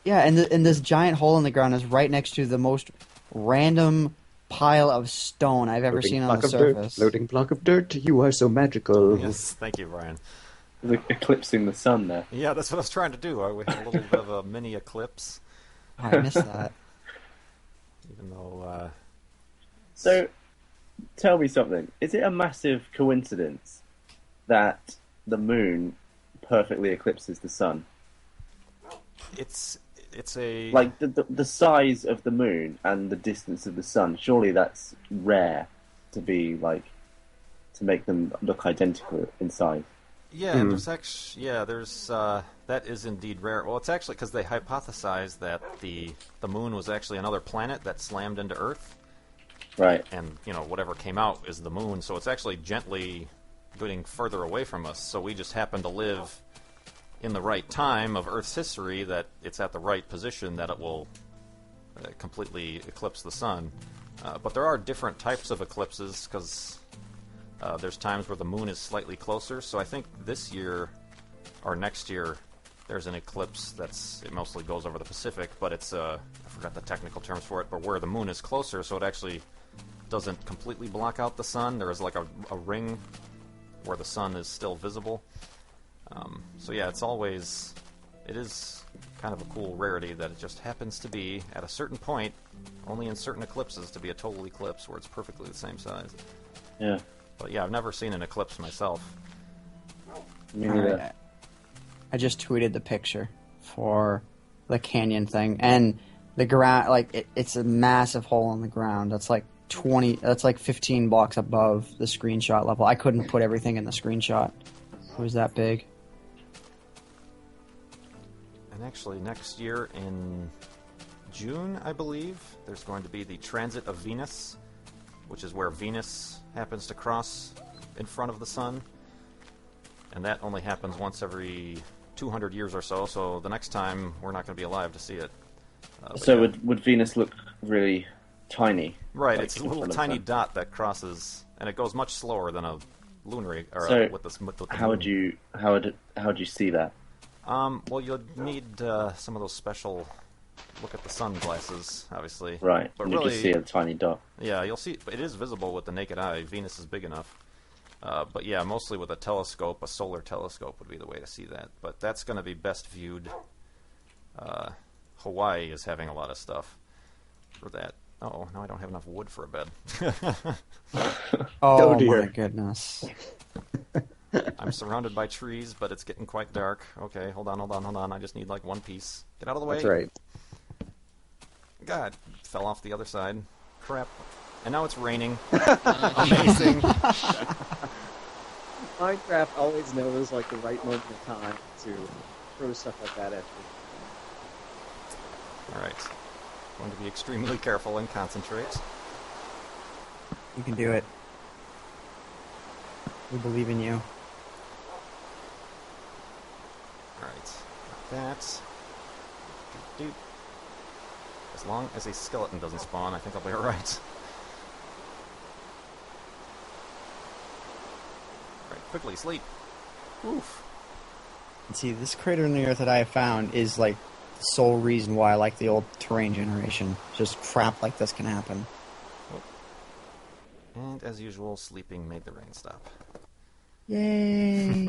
Yeah, and this giant hole in the ground is right next to the most random pile of stone I've ever seen on the surface. Floating block of dirt, you are so magical. Yes, thank you, Brian. Eclipsing the sun there. Yeah, that's what I was trying to do. We had a little bit of a mini eclipse. Oh, I missed that. Even though... So, tell me something. Is it a massive coincidence that the moon perfectly eclipses the sun? It's a... the size of the moon and the distance of the sun, surely that's rare to be, to make them look identical in size. Yeah, and there's actually... Yeah, there's... that is indeed rare. Well, it's actually because they hypothesized that the moon was actually another planet that slammed into Earth. Right. And, whatever came out is the moon, so it's actually gently getting further away from us, so we just happen to live in the right time of Earth's history that it's at the right position that it will completely eclipse the sun. But there are different types of eclipses, because there's times where the moon is slightly closer, so I think this year, or next year, there's an eclipse it mostly goes over the Pacific, but it's, I forgot the technical terms for it, but where the moon is closer, so it actually doesn't completely block out the sun. There is a ring where the sun is still visible. So yeah, it is kind of a cool rarity that it just happens to be, at a certain point, only in certain eclipses, to be a total eclipse where it's perfectly the same size. Yeah. But yeah, I've never seen an eclipse myself. Me neither. I just tweeted the picture for the canyon thing, and the ground, it's a massive hole in the ground. That's 15 blocks above the screenshot level. I couldn't put everything in the screenshot. It was that big. And actually, next year in June, I believe, there's going to be the transit of Venus, which is where Venus happens to cross in front of the sun. And that only happens once every 200 years or so, so the next time we're not going to be alive to see it. So yeah. Would Venus look really tiny? Right, it's a little tiny dot that crosses, and it goes much slower than a lunar. With the how would you see that? Well, you'll need some of those special look at the sun glasses, obviously. Right, but and you just see a tiny dot. Yeah, you'll see. It is visible with the naked eye. Venus is big enough. But yeah, mostly with a telescope, a solar telescope would be the way to see that. But that's going to be best viewed. Hawaii is having a lot of stuff for that. Oh, now I don't have enough wood for a bed. Oh my goodness. I'm surrounded by trees, but it's getting quite dark. Okay, hold on. I just need one piece. Get out of the way. That's right. God, fell off the other side. Crap. And now it's raining. Amazing. Minecraft always knows like the right moment of time to throw stuff like that at you. Alright. Going to be extremely careful and concentrate. You can do it. We believe in you. Alright. Like that. Doot. As long as a skeleton doesn't spawn, I think I'll be alright. Alright, quickly, sleep. Oof. And see, this crater in the earth that I have found is like the sole reason why I like the old terrain generation. Just crap like this can happen. And as usual, sleeping made the rain stop. Yay!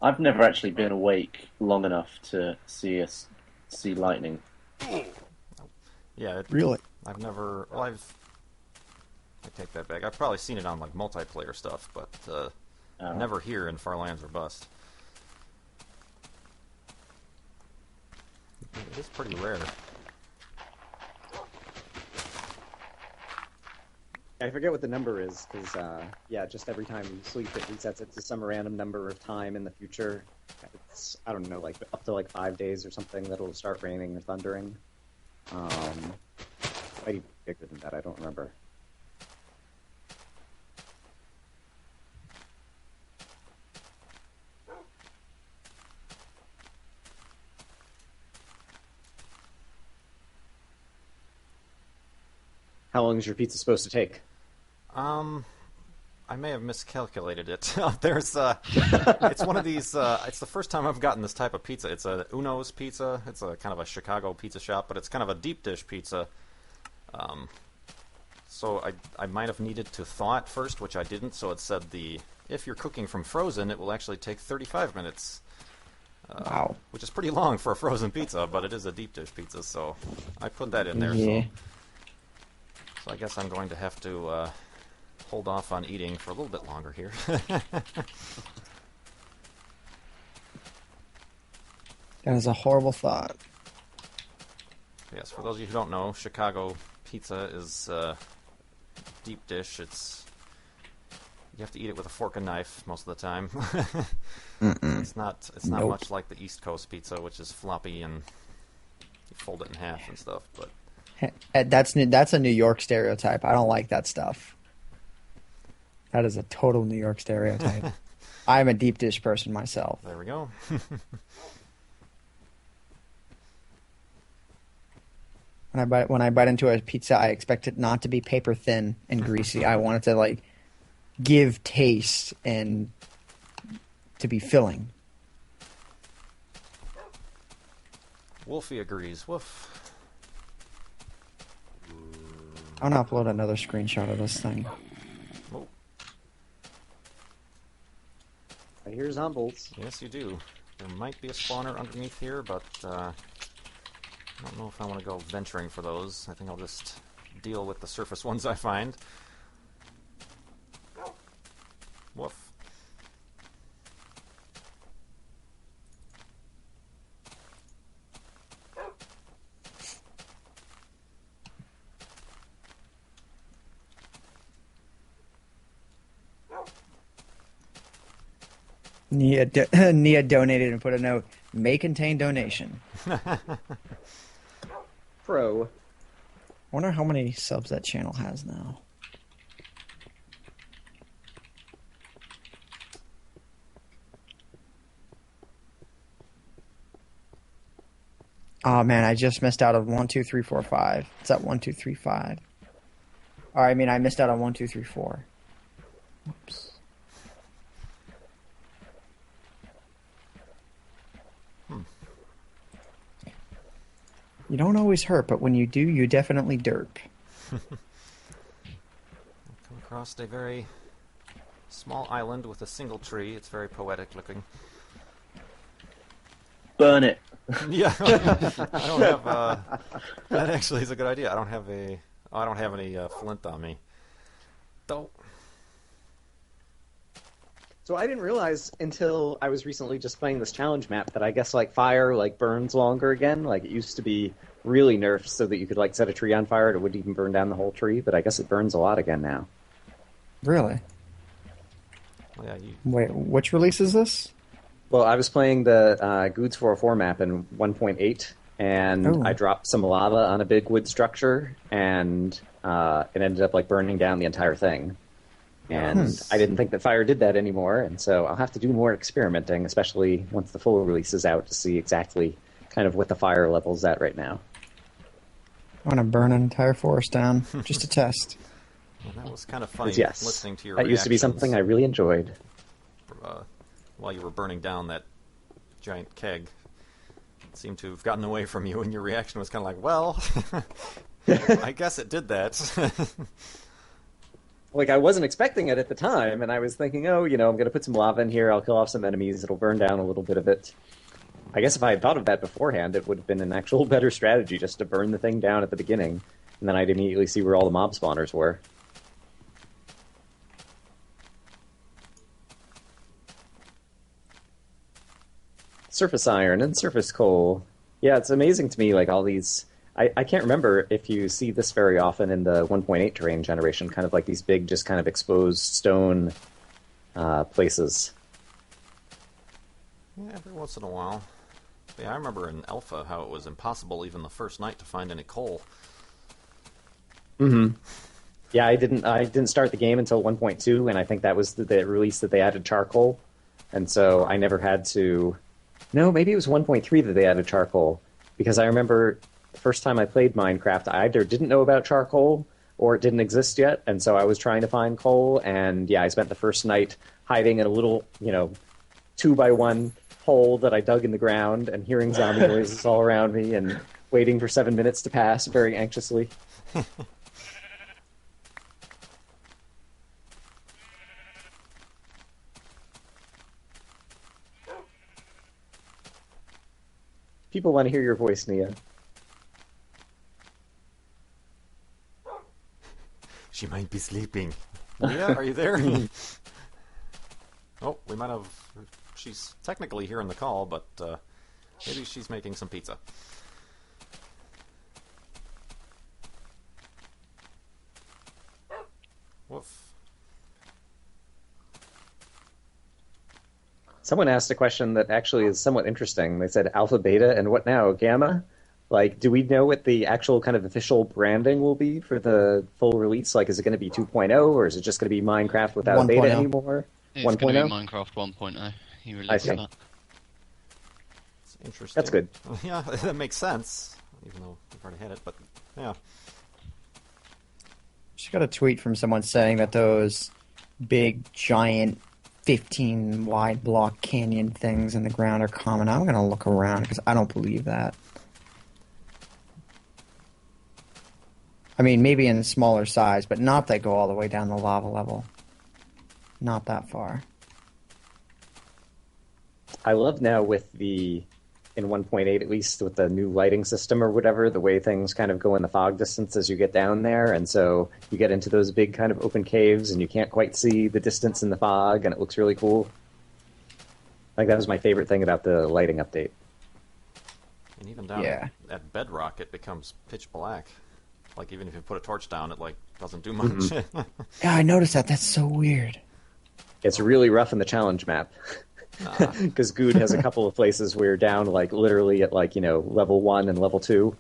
I've never actually been awake long enough to see lightning. Yeah, Really? I've never. Well, I take that back. I've probably seen it on like multiplayer stuff, but never here in Far Lands or Bust. It is pretty rare. I forget what the number is, because, yeah, just every time you sleep, it resets it to some random number of time in the future. It's, I don't know, like, up to, like, 5 days or something that it'll start raining or thundering. Might be bigger than that, I don't remember. How long is your pizza supposed to take? I may have miscalculated it. There's, it's one of these, it's the first time I've gotten this type of pizza. It's a Uno's pizza. It's a kind of a Chicago pizza shop, but it's kind of a deep dish pizza. So I might have needed to thaw it first, which I didn't, so it said if you're cooking from frozen, it will actually take 35 minutes. Wow. Which is pretty long for a frozen pizza, but it is a deep dish pizza, so I put that in there. Yeah. So I guess I'm going to have to hold off on eating for a little bit longer here. That is a horrible thought. Yes, for those of you who don't know, Chicago pizza is deep dish. You have to eat it with a fork and knife most of the time. It's not Nope. much like the East Coast pizza, which is floppy and you fold it in half and stuff. But That's a New York stereotype. I don't like that stuff. That is a total New York stereotype. I'm a deep dish person myself. there we go. When I bite into a pizza, I expect it not to be paper thin and greasy. I want it to like give taste and to be filling. Wolfie agrees. Woof. I want to upload another screenshot of this thing. Oh, I hear zombies. yes, you do. There might be a spawner underneath here, but I don't know if I want to go venturing for those. I think I'll just deal with the surface ones I find. Woof. Nia donated and put a note. May contain donation. Pro. Wonder how many subs that channel has now. Oh man, I just missed out on 1, 2, 3, 4, 5. It's at 1, 2, 3, 5. Or I mean, I missed out on 1, 2, 3, 4. Oops. You don't always hurt, but when you do, you definitely derp. I've come across a very small island with a single tree. It's very poetic looking. Burn it. Yeah, I don't have. That actually is a good idea. I don't have any flint on me. Though. So I didn't realize until I was recently just playing this challenge map that I guess like fire like burns longer again. Like it used to be really nerfed so that you could like set a tree on fire and it wouldn't even burn down the whole tree, but I guess it burns a lot again now. Really? Well, yeah, you, Wait, which release is this? Well, I was playing the Goods 404 map in 1.8, and Oh. I dropped some lava on a big wood structure, and it ended up like burning down the entire thing. And I didn't think that fire did that anymore, and so I'll have to do more experimenting, especially once the full release is out, to see exactly kind of what the fire level's at right now. I want to burn an entire forest down just to test. well, that was kind of funny Yes, listening to your that used to be reactions, something I really enjoyed. while you were burning down that giant keg. It seemed to have gotten away from you, and your reaction was kind of like, well, I guess it did that. Like, I wasn't expecting it at the time, and I was thinking, oh, I'm going to put some lava in here, I'll kill off some enemies, it'll burn down a little bit of it. I guess if I had thought of that beforehand, it would have been an actual better strategy just to burn the thing down at the beginning, and then I'd immediately see where all the mob spawners were. Surface iron and surface coal. Yeah, it's amazing to me, like, all these... I can't remember if you see this very often in the 1.8 terrain generation, kind of like these big, just kind of exposed stone places. Yeah, every once in a while. Yeah, I remember in Alpha how it was impossible even the first night to find any coal. Mm-hmm. Yeah, I didn't start the game until 1.2, and I think that was the release that they added charcoal, and so I never had to... No, maybe it was 1.3 that they added charcoal, because I remember the first time I played Minecraft, I either didn't know about charcoal or it didn't exist yet, and so I was trying to find coal, and yeah, I spent the first night hiding in a little, 2x1 hole that I dug in the ground and hearing zombie noises all around me and waiting for 7 minutes to pass very anxiously. People want to hear your voice, Nia. She might be sleeping. Leah, are you there? Oh, we might have... She's technically here in the call, but maybe she's making some pizza. Woof. Someone asked a question that actually is somewhat interesting. They said alpha, beta, and what now, gamma? Like, do we know what the actual kind of official branding will be for the full release? Like, is it going to be 2.0, or is it just going to be Minecraft without 1.0. beta anymore? It's going to be 1.0? Minecraft 1.0. He I released see. that. It's interesting. That's good. Yeah, that makes sense, even though we've already had it, but yeah. Just got a tweet from someone saying that those big, giant, 15 wide block canyon things in the ground are common. I'm going to look around because I don't believe that. I mean, maybe in smaller size, but not that go all the way down the lava level. Not that far. I love now with in 1.8 at least, with the new lighting system or whatever, the way things kind of go in the fog distance as you get down there, and so you get into those big kind of open caves and you can't quite see the distance in the fog, and it looks really cool. Like, that was my favorite thing about the lighting update. And even down at bedrock, it becomes pitch black. Like, even if you put a torch down, it, like, doesn't do much. Mm-hmm. Yeah, I noticed that. That's so weird. It's really rough in the challenge map. Because Good has a couple of places where you're down, like, literally at, like, level 1 and level 2,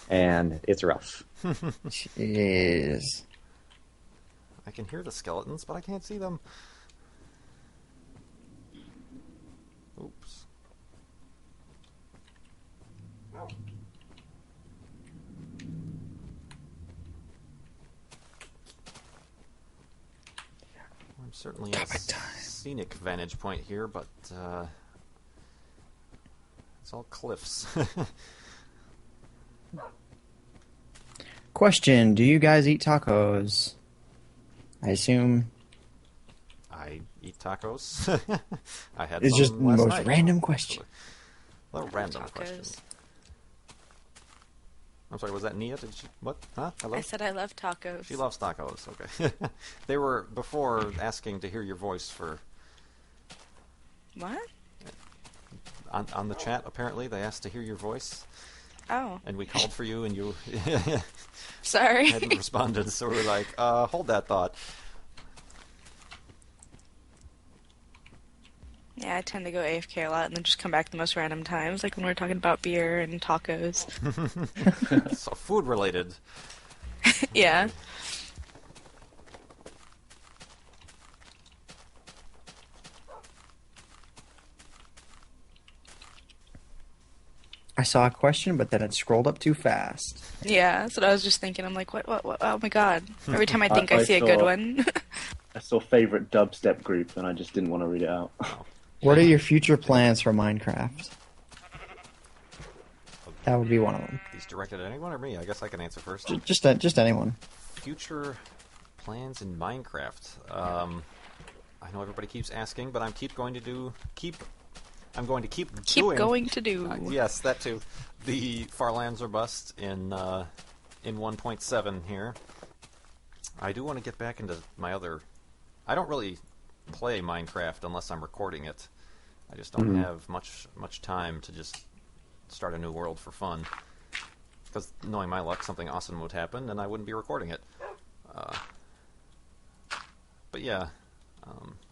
and it's rough. Jeez. I can hear the skeletons, but I can't see them. Oops. I'm certainly at a scenic vantage point here, but it's all cliffs. Question, do you guys eat tacos? I assume I eat tacos. I had it's some just the last most night. random question. Well, random Tacos. question. I'm sorry, was that Nia? Did she... What? Huh? Hello? I said I love tacos. She loves tacos. Okay. They were, before, asking to hear your voice for... What? On the chat, apparently, they asked to hear your voice. Oh. And we called for you, and you Sorry. hadn't responded, so we're like, hold that thought. Yeah, I tend to go AFK a lot and then just come back the most random times, like when we're talking about beer and tacos. So food related. Yeah. I saw a question, but then it scrolled up too fast. Yeah, that's what I was just thinking. I'm like, what? Oh my god. Every time I think I I see a good saw- one. I saw favorite dubstep group, and I just didn't want to read it out. What are your future plans for Minecraft? That would be one of them. These directed at anyone or me? I guess I can answer first. Just anyone. Future plans in Minecraft. I know everybody keeps asking, but I'm going to keep Keep doing. going to do. Yes, that too. The Far Lands or Bust in 1.7 here. I do want to get back into my other. I don't really play Minecraft unless I'm recording it. I just don't have much time to just start a new world for fun. Because knowing my luck, something awesome would happen, and I wouldn't be recording it. But yeah,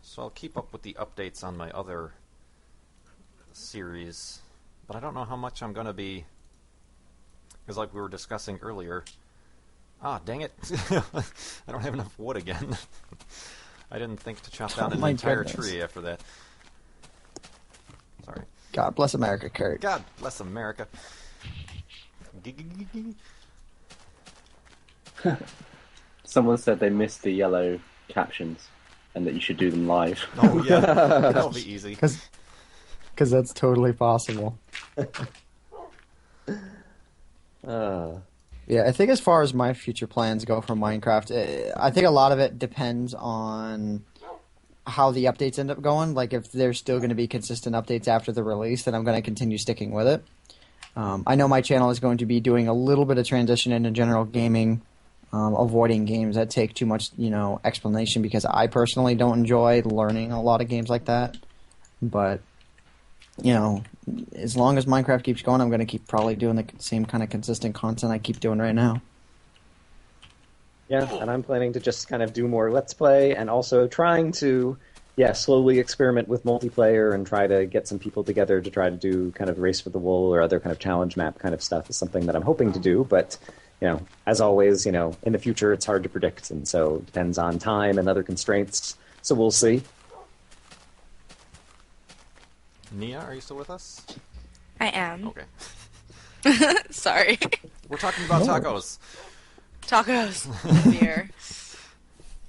so I'll keep up with the updates on my other series, but I don't know how much I'm going to be, because like we were discussing earlier, dang it, I don't have enough wood again. I didn't think to chop down an my entire goodness. tree after that. Sorry. God bless America, Kurt. God bless America. Someone said they missed the yellow captions, and that you should do them live. Oh yeah, that'll be easy. Because that's totally possible. Yeah, I think as far as my future plans go for Minecraft, I think a lot of it depends on how the updates end up going. Like, if there's still going to be consistent updates after the release, then I'm going to continue sticking with it. I know my channel is going to be doing a little bit of transition into general gaming, avoiding games that take too much, explanation, because I personally don't enjoy learning a lot of games like that. But as long as Minecraft keeps going, I'm going to keep probably doing the same kind of consistent content I keep doing right now. Yeah, and I'm planning to just kind of do more Let's Play, and also trying to, slowly experiment with multiplayer and try to get some people together to try to do kind of Race for the Wool or other kind of challenge map kind of stuff is something that I'm hoping to do, but, as always, in the future it's hard to predict, and so it depends on time and other constraints, so we'll see. Nia, are you still with us? I am. Okay. Sorry. We're talking about tacos. Tacos and beer.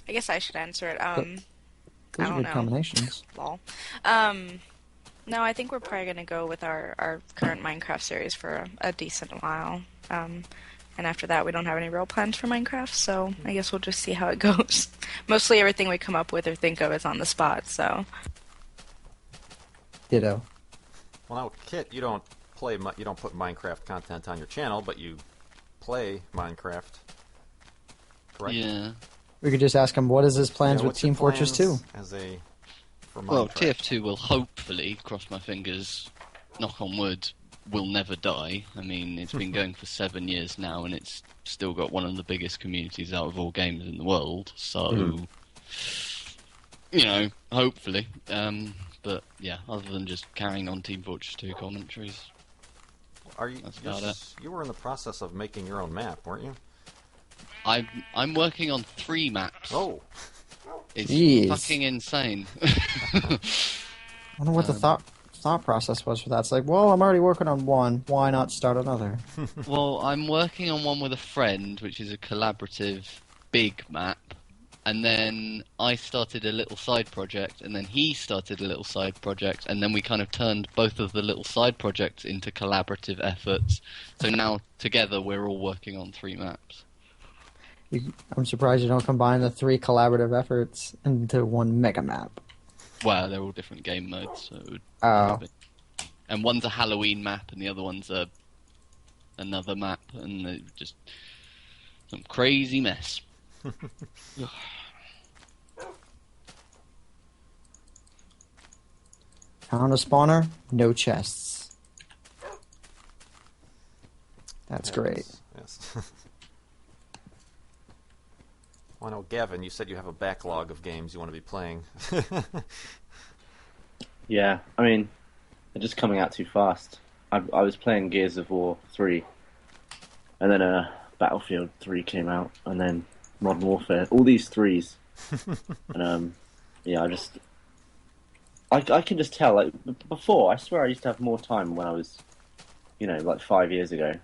I guess I should answer it. I Those are don't good know. combinations. Lol. No, I think we're probably going to go with our current Minecraft series for a decent while. And after that, we don't have any real plans for Minecraft, so I guess we'll just see how it goes. Mostly everything we come up with or think of is on the spot, so. Ditto. Well, now, Kit, you don't put Minecraft content on your channel, but you play Minecraft, correct? Yeah. We could just ask him, what is his plans Yeah, with what's your Team Fortress 2? plans for Minecraft? Well, TF2 will hopefully, cross my fingers, knock on wood, will never die. I mean, it's been going for 7 years now, and it's still got one of the biggest communities out of all games in the world. So, hopefully. But yeah, other than just carrying on Team Fortress 2 commentaries. That's about it. You were in the process of making your own map, weren't you? I'm working on 3 maps. Oh, It's Jeez. fucking insane. I wonder what the thought process was for that. It's like, well, I'm already working on one. Why not start another? Well, I'm working on one with a friend, which is a collaborative big map. And then I started a little side project, and then he started a little side project, and then we kind of turned both of the little side projects into collaborative efforts. So now, together, we're all working on 3 maps. I'm surprised you don't combine the 3 collaborative efforts into one mega map. Well, they're all different game modes, so... Oh. And one's a Halloween map, and the other one's another map, and they're just some crazy mess. Found a spawner, no chests. That's great. Yes. Well, I know, Gavin, you said you have a backlog of games you want to be playing. Yeah, I mean, they're just coming out too fast. I was playing Gears of War 3, and then Battlefield 3 came out, and then Modern Warfare. All these threes, and yeah, I can just tell. Like before, I swear I used to have more time when I was, like 5 years ago.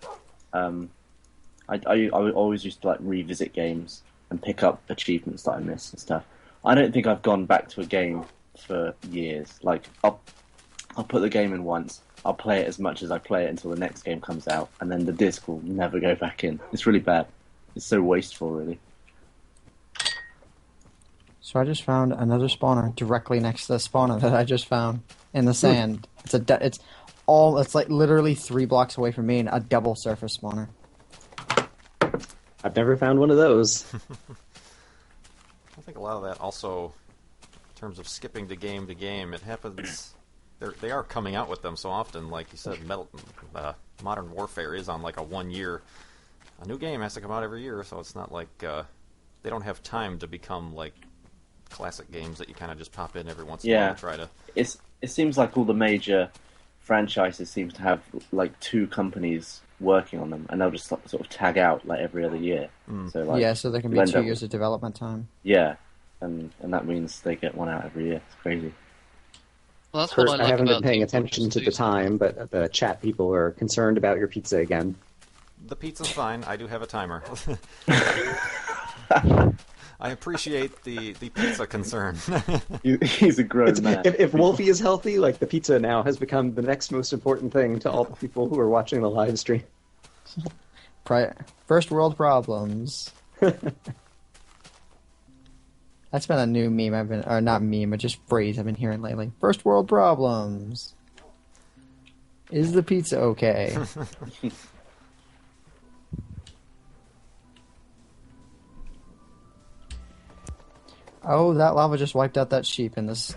I always used to like revisit games and pick up achievements that I missed and stuff. I don't think I've gone back to a game for years. Like I'll put the game in once. I'll play it as much as I play it until the next game comes out, and then the disc will never go back in. It's really bad. It's so wasteful, really. So I just found another spawner directly next to the spawner that I just found in the sand. It's like literally 3 blocks away from me, and a double surface spawner. I've never found one of those. I think a lot of that also, in terms of skipping to game, it happens. They are coming out with them so often. Like you said, Modern Warfare is on like a 1 year. A new game has to come out every year, so it's not like they don't have time to become like classic games that you kind of just pop in every once in a while to try to. It seems like all the major franchises seem to have like 2 companies working on them, and they'll just sort of tag out like every other year. So like, so there can be 2 years of development time. Yeah, and that means they get one out every year. It's crazy. Well, that's Kurt, what I like I haven't about been paying Team attention to the Fortress 2. time, but the chat people are concerned about your pizza again. The pizza's fine. I do have a timer. I appreciate the pizza concern. He's a grown man. If Wolfie is healthy, like the pizza now has become the next most important thing to all the people who are watching the live stream. First world problems. That's been a new meme or not meme, but just phrase I've been hearing lately. First world problems. Is the pizza okay? Oh, that lava just wiped out that sheep in this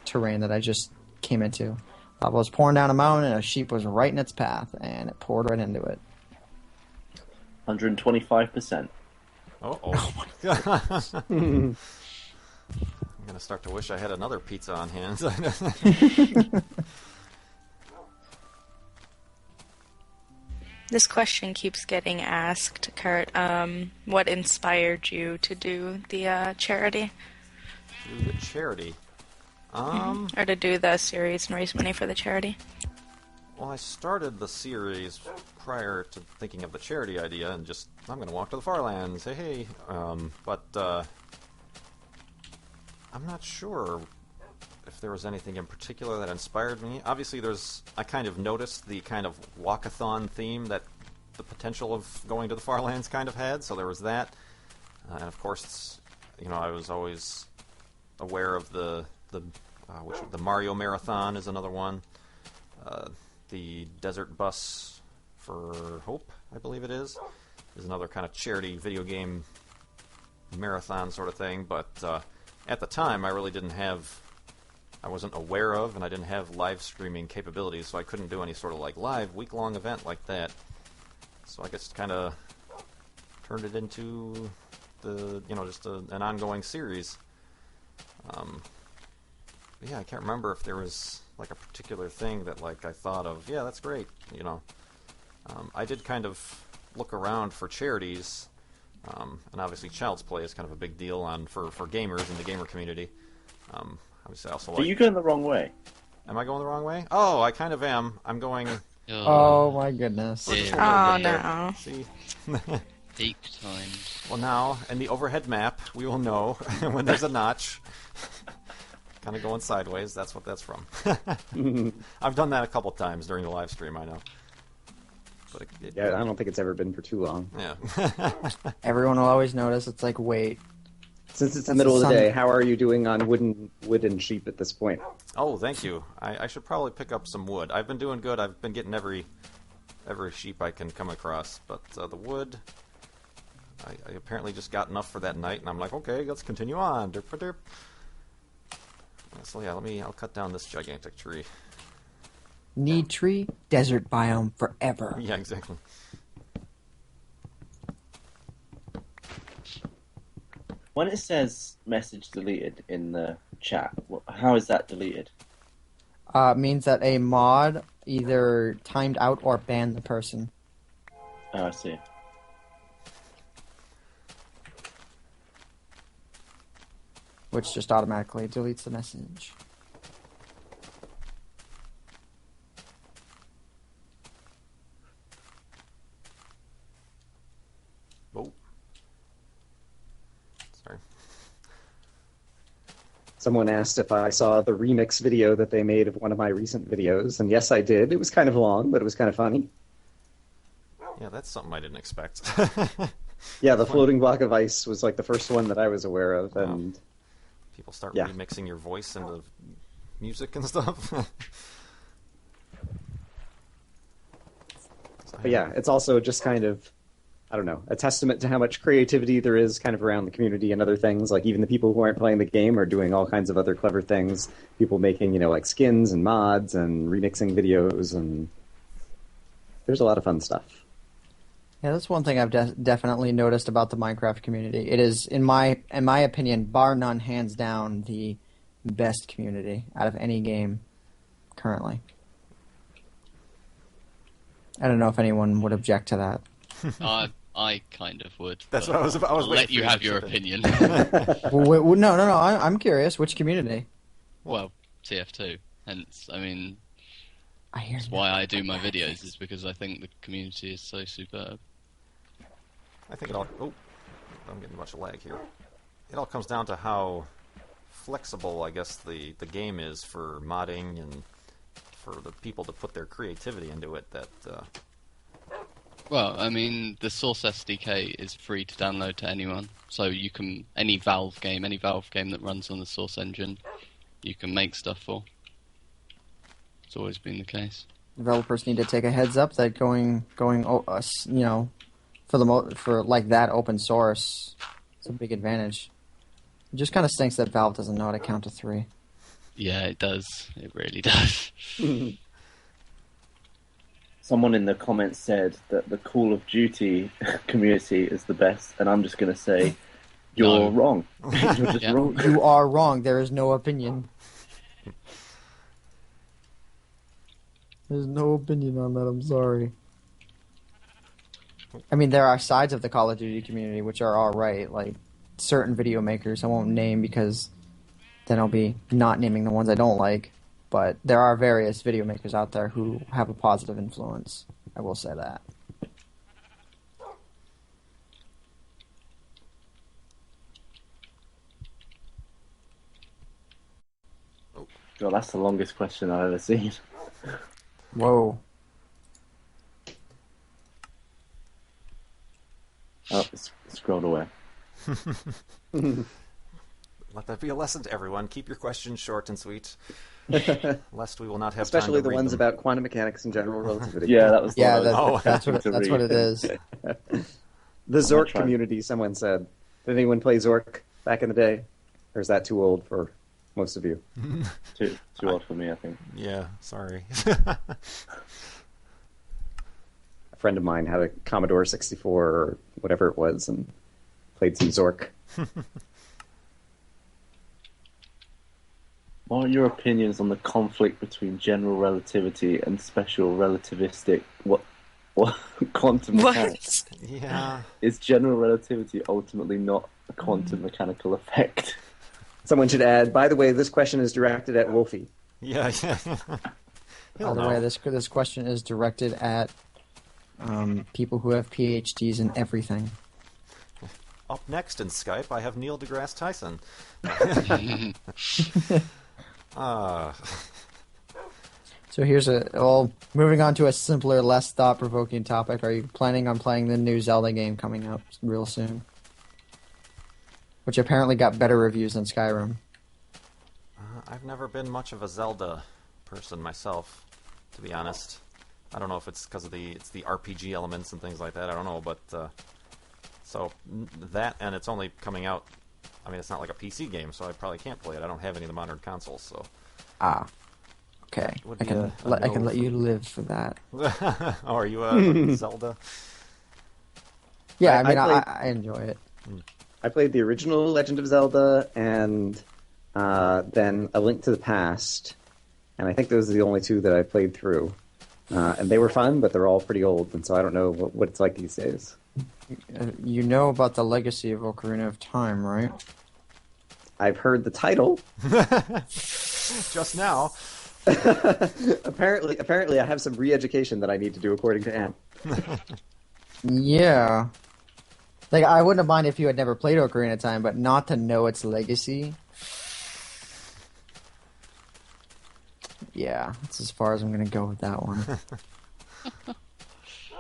terrain that I just came into. Lava was pouring down a mountain, and a sheep was right in its path, and it poured right into it. 125%. I'm gonna start to wish I had another pizza on hand. This question keeps getting asked, Kurt. What inspired you to do the charity? Do the charity. Or to do the series and raise money for the charity? Well, I started the series prior to thinking of the charity idea, and just I'm going to walk to the Farlands. Hey. But I'm not sure if there was anything in particular that inspired me. Obviously, I kind of noticed the kind of walk-a-thon theme that the potential of going to the Farlands kind of had, so there was that. And of course, I was always aware of the Mario Marathon is another one. The Desert Bus for Hope, I believe it is another kind of charity video game marathon sort of thing. But at the time, I really I wasn't aware of, and I didn't have live streaming capabilities, so I couldn't do any sort of like live week-long event like that. So I guess kind of turned it into just an ongoing series. Yeah, I can't remember if there was like a particular thing that like I thought of. Yeah, that's great. I did kind of look around for charities, and obviously Child's Play is kind of a big deal for gamers in the gamer community. Obviously, I also Are you going the wrong way? Am I going the wrong way? Oh, I kind of am. I'm going. Oh my goodness! Oh no! See. Peak time. Well, now in the overhead map, we will know when there's a notch. Kind of going sideways. That's what that's from. I've done that a couple times during the live stream. I know. But Yeah, I don't think it's ever been for too long. Yeah. Everyone will always notice. It's like, wait. Since it's the middle of the day, how are you doing on wood and sheep at this point? Oh, thank you. I should probably pick up some wood. I've been doing good. I've been getting every sheep I can come across. But the wood, I apparently just got enough for that night, and I'm like, okay, let's continue on. Derp, derp. So yeah, I'll cut down this gigantic tree. Need tree, desert biome forever. Yeah, exactly. When it says message deleted in the chat, how is that deleted? Means that a mod either timed out or banned the person. Oh, I see. Which just automatically deletes the message. Oh. Sorry. Someone asked if I saw the remix video that they made of one of my recent videos, and yes, I did. It was kind of long, but it was kind of funny. Yeah, that's something I didn't expect. Yeah, the floating block of ice was like the first one that I was aware of, and People start Yeah. remixing your voice into music and stuff. but yeah, it's also just kind of, I don't know, a testament to how much creativity there is kind of around the community and other things. Like even the people who aren't playing the game are doing all kinds of other clever things. People making, like skins and mods and remixing videos, and there's a lot of fun stuff. Yeah, that's one thing I've definitely noticed about the Minecraft community. It is, in my opinion, bar none, hands down, the best community out of any game currently. I don't know if anyone would object to that. I kind of would. That's but what I was about. I was I'll waiting let for you to have your chip in. opinion. Well, no. I'm curious. Which community? Well, TF2. Hence, I mean, I hear that's why I do my videos, is because I think the community is so superb. I think it all. Oh, I'm getting much lag here. It all comes down to how flexible, I guess, the game is for modding and for the people to put their creativity into it. That Well, I mean, the Source SDK is free to download to anyone, so you can any Valve game that runs on the Source engine, you can make stuff for. It's always been the case. Developers need to take a heads up that going, for like that open source, it's a big advantage. It just kind of stinks that Valve doesn't know how to count to 3. Yeah, it does. It really does. Someone in the comments said that the Call of Duty community is the best, and I'm just going to say, you're No. wrong. You're just Yeah. wrong. You are wrong. There is no opinion. There's no opinion on that. I'm sorry. I mean, there are sides of the Call of Duty community which are all right, like certain video makers I won't name because then I'll be not naming the ones I don't like. But there are various video makers out there who have a positive influence. I will say that. God, that's the longest question I've ever seen. Whoa. Oh, it's scrolled away. let that be a lesson to everyone. Keep your questions short and sweet, lest we will not have Especially time to the read ones them. about quantum mechanics and general relativity. Yeah, that was the Yeah, one I was that's what expecting to it read. is. The Zork try. community, someone said. Did anyone play Zork back in the day? Or is that too old for most of you? Too old for me, I think. Yeah, sorry. A friend of mine had a Commodore 64 or whatever it was and played some Zork. What are your opinions on the conflict between general relativity and special relativistic what quantum mechanics? What? Yeah. Is general relativity ultimately not a quantum mechanical effect? Someone should add, by the way, this question is directed at Wolfie. Yeah. By the way, this question is directed at people who have PhDs in everything. Up next in Skype, I have Neil deGrasse Tyson. So moving on to a simpler, less thought-provoking topic. Are you planning on playing the new Zelda game coming out real soon? Which apparently got better reviews than Skyrim. I've never been much of a Zelda person myself, to be honest. I don't know if it's because of the RPG elements and things like that. I don't know, but so that, and it's only coming out. I mean, it's not like a PC game, so I probably can't play it. I don't have any of the modern consoles, so. Okay. Would I be can a let no you live for that. Oh, are you a Zelda? Yeah, I played- I enjoy it. I played the original Legend of Zelda and then A Link to the Past. and I think those are the only two that I've played through. And they were fun, but they're all pretty old, and so I don't know what it's like these days. You know about the legacy of Ocarina of Time, right? I've heard the title. Just now. Apparently, I have some re-education that I need to do according to Ant. Yeah. Like, I wouldn't have minded if you had never played Ocarina of Time, but not to know its legacy. Yeah, that's as far as I'm gonna go with that one.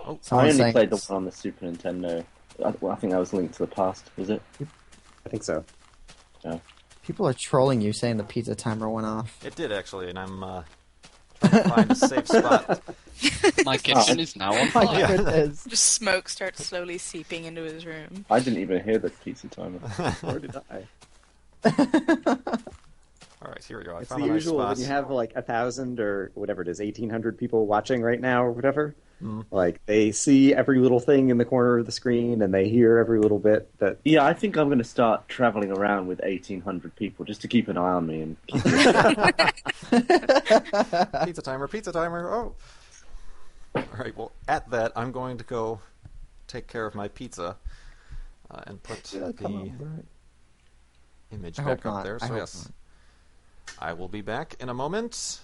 Oh, I only played the one on the Super Nintendo. I think that was Link to the Past, was it? I think so. Yeah. People are trolling you saying the pizza timer went off. it did actually, and I'm trying to find a safe spot. My kitchen is now on My fire. goodness. Just smoke starts slowly seeping into his room. I didn't even hear the pizza timer. Or did I? All right, here we go. I It's found the a nice usual spot. when you have like 1,000 or whatever it is, 1,800 people watching right now or whatever. Mm. Like they see every little thing in the corner of the screen and they hear every little bit that. Yeah, I think I'm going to start travelling around with 1,800 people just to keep an eye on me and keep Pizza timer, pizza timer. Oh. All right. Well, at that, I'm going to go take care of my pizza and put the image I back hope up not. there. I So hope yes, I will be back in a moment.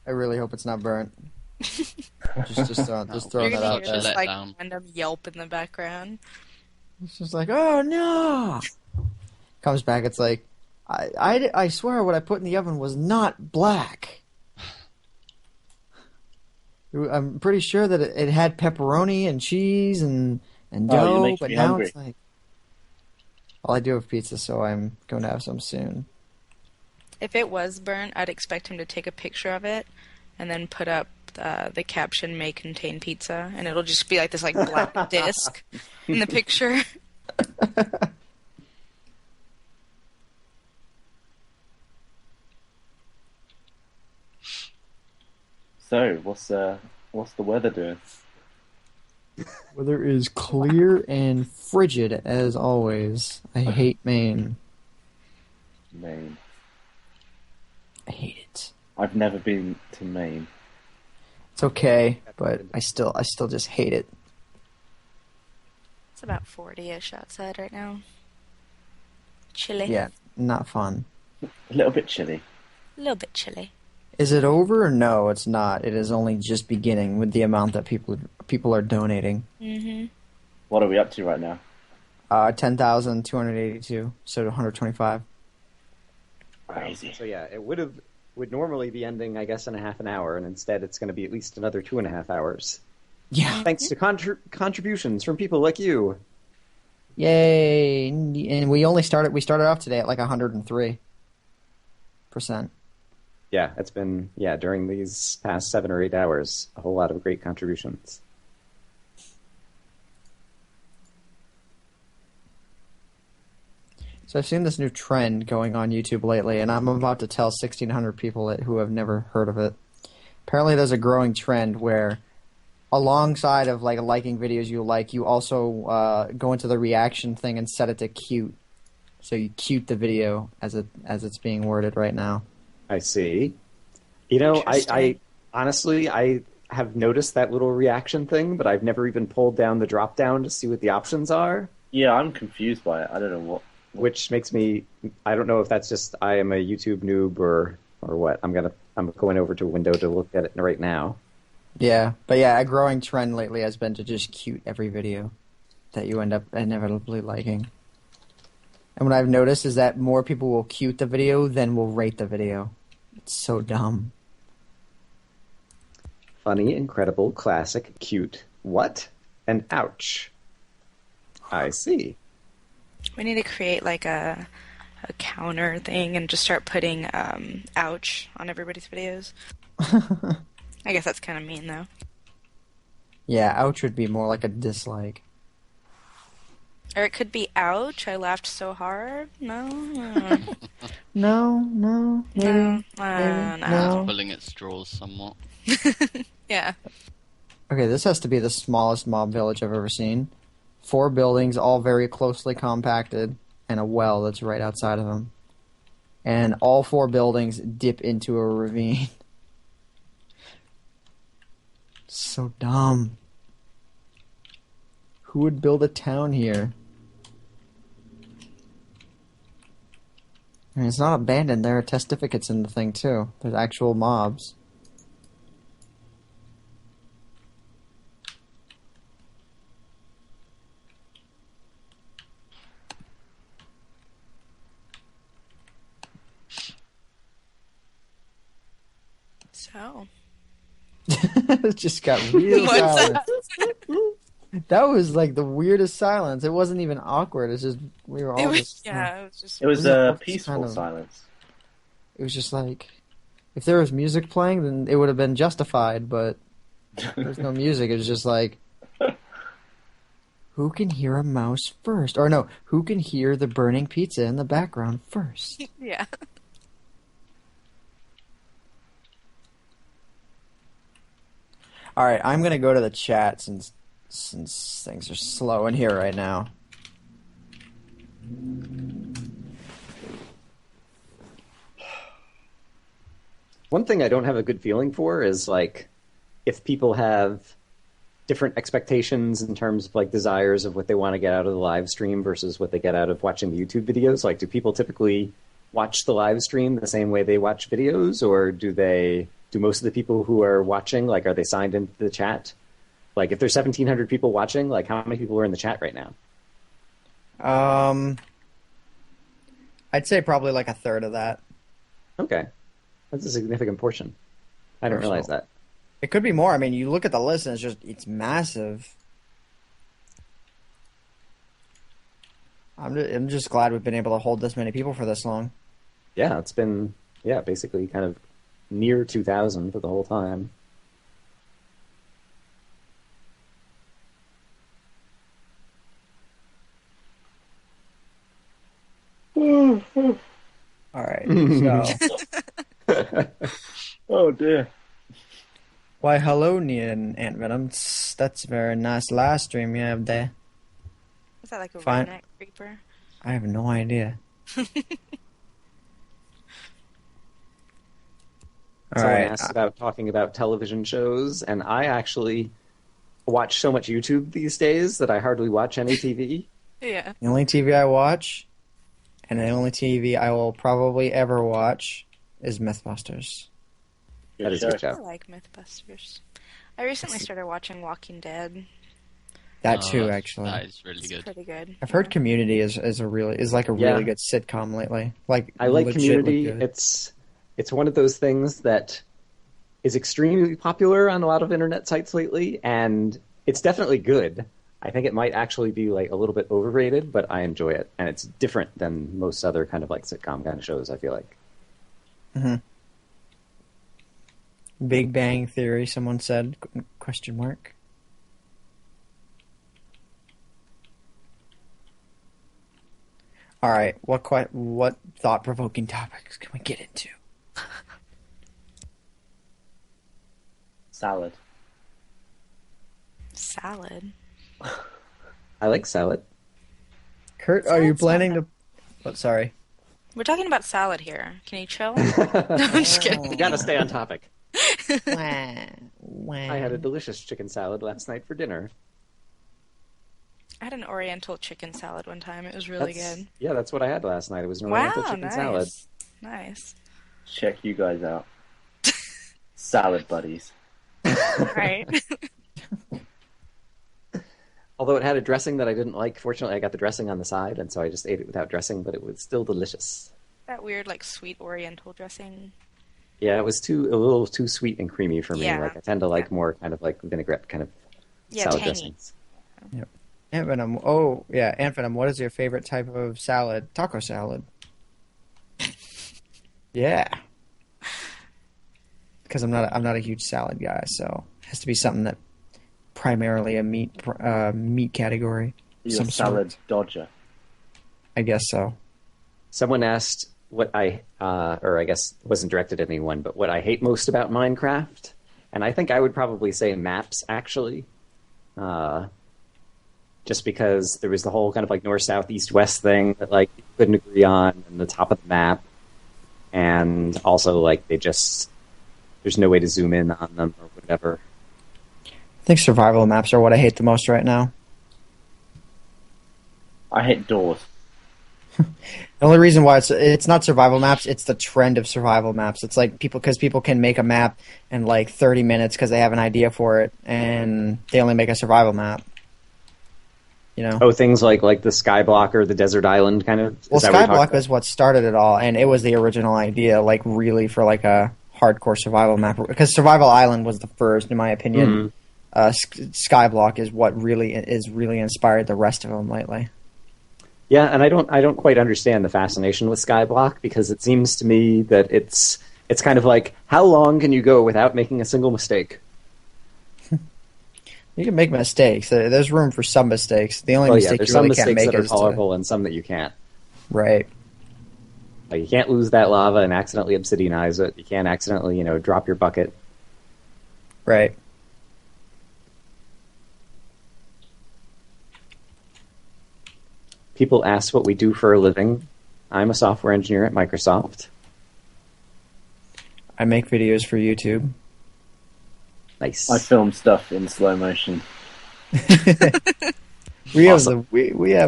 I really hope it's not burnt. just throwing You're that gonna out hear there. just Let like down. random yelp in the background. It's just like, oh no! Comes back, it's like, I swear what I put in the oven was not black. I'm pretty sure that it had pepperoni and cheese and you're dough, making but me now hungry. it's like... Well, I do have pizza, so I'm going to have some soon. If it was burnt, I'd expect him to take a picture of it and then put up the caption "may contain pizza," and it'll just be like this like black disc in the picture. So, what's the weather doing? Weather is clear and frigid as always. I hate Maine. Maine. I hate it. I've never been to Maine. It's okay, but I still just hate it. It's about 40-ish outside right now. Chilly. Yeah, not fun. A little bit chilly. A little bit chilly. Is it over? No, it's not. It is only just beginning with the amount that people are donating. Mm-hmm. What are we up to right now? 10,282, so 125. Crazy. So yeah, it would normally be ending, I guess, in a half an hour, and instead it's going to be at least another 2.5 hours. Yeah. Thanks to contributions from people like you. Yay! And we started off today at like 103%. Yeah, it's been, during these past 7 or 8 hours, a whole lot of great contributions. So I've seen this new trend going on YouTube lately, and I'm about to tell 1,600 people who have never heard of it. Apparently there's a growing trend where alongside of like liking videos you like, you also go into the reaction thing and set it to cute. So you cute the video as it's being worded right now. I see. You know, I Interesting. honestly, I have noticed that little reaction thing, but I've never even pulled down the drop down to see what the options are, Yeah, I'm confused by it. I don't know what. which makes me, I don't know if that's just I am a YouTube noob or what. I'm going over to a window to look at it right now. Yeah, but yeah, a growing trend lately has been to just cute every video that you end up inevitably liking. And what I've noticed is that more people will cute the video than will rate the video. It's so dumb. Funny, incredible, classic, cute. What? And ouch. I see. We need to create like a counter thing and just start putting ouch on everybody's videos. I guess that's kind of mean though. Yeah, ouch would be more like a dislike. Or it could be ouch, I laughed so hard. No. No, maybe. No. No. Pulling at straws somewhat. Yeah. Okay, this has to be the smallest mob village I've ever seen. 4 buildings, all very closely compacted, and a well that's right outside of them. And all 4 buildings dip into a ravine. So dumb. Who would build a town here? I mean, it's not abandoned. There are testificates in the thing, too. There's actual mobs. So. It just got real What's silent. That was like the weirdest silence. It wasn't even awkward. It's just we were all It was, just yeah, it was just. It was Was it a just peaceful kind of- silence. It was just like if there was music playing, then it would have been justified. But there's no music. It was just like, who can hear a mouse first? Or no, who can hear the burning pizza in the background first? Yeah. All right, I'm gonna go to the chat since things are slow in here right now. One thing I don't have a good feeling for is like if people have different expectations in terms of like desires of what they want to get out of the live stream versus what they get out of watching the YouTube videos. Like, do people typically watch the live stream the same way they watch videos, or do most of the people who are watching, like, are they signed into the chat? Like, if there's 1,700 people watching, like, how many people are in the chat right now? I'd say probably like a third of that. Okay, that's a significant portion. I didn't realize that. It could be more. I mean, you look at the list and it's massive. I'm just glad we've been able to hold this many people for this long. Yeah, it's been basically kind of near 2,000 for the whole time. All right, so Oh dear. why hello, Nian Ant Venom. That's a very nice live stream you have there. Is that like a Fine. redneck creeper? I have no idea. All Someone right, asked about talking about television shows, and I actually watch so much YouTube these days that I hardly watch any TV. Yeah. the only TV I watch, and the only TV I will probably ever watch, is MythBusters. That is a good I show. like Mythbusters. I recently started watching Walking Dead. That Oh, too, that's- actually. That is really It's good. pretty good. I've heard Community is like a Yeah. really good sitcom lately. Like I like legitly Community. good. It's one of those things that is extremely popular on a lot of internet sites lately, and it's definitely good. I think it might actually be like a little bit overrated, but I enjoy it, and it's different than most other kind of like sitcom kind of shows, I feel like. Big Bang Theory, someone said, question mark. All right, what thought-provoking topics can we get into? Salad. Salad. I like salad. Kurt, are you Sounds planning like to... Oh, sorry. We're talking about salad here. Can you chill? No, I'm just kidding. We gotta stay on topic. I I had a delicious chicken salad last night for dinner. I had an Oriental chicken salad one time. It was really That's- good. Yeah, that's what I had last night. It was an Oriental Wow, chicken nice. salad. Nice. Check you guys out. Salad buddies. Right. Although it had a dressing that I didn't like. Fortunately, I got the dressing on the side, and so I just ate it without dressing, but it was still delicious. That weird, like, sweet Oriental dressing. Yeah, it was a little too sweet and creamy for me. Yeah. Like I tend to like more kind of like vinaigrette kind of Yeah, salad tangy. dressings. Ant Venom. Oh, yeah, Ant Venom. What is your favorite type of salad? Taco salad. Yeah. Because I'm not a huge salad guy, so it has to be something that primarily a meat category. You're Some a salad sort. dodger. I guess so. Someone asked what or I guess it wasn't directed at anyone, but what I hate most about Minecraft, and I think I would probably say maps actually. just because there was the whole kind of like north, south, east, west thing that like people couldn't agree on in the top of the map, and also like there's no way to zoom in on them or whatever. I think survival maps are what I hate the most right now. I hate doors. The only reason why it's not survival maps, it's the trend of survival maps. It's like people can make a map in like 30 minutes because they have an idea for it, and they only make a survival map. You know? Oh, things like the Skyblock or the Desert Island kind of. Well, Skyblock is what started it all, and it was the original idea, like really for like a hardcore survival map. Because Survival Island was the first, in my opinion. Skyblock is what really inspired the rest of them lately. Yeah, and I don't quite understand the fascination with Skyblock, because it seems to me that it's kind of like, how long can you go without making a single mistake? You can make mistakes. There's room for some mistakes. The only mistake there's you some really can't mistakes make that are is tolerable and some that you can't. Right. Like, you can't lose that lava and accidentally obsidianize it. You can't accidentally, drop your bucket. Right. People ask what we do for a living. I'm a software engineer at Microsoft. I make videos for YouTube. Nice. I film stuff in slow motion. We have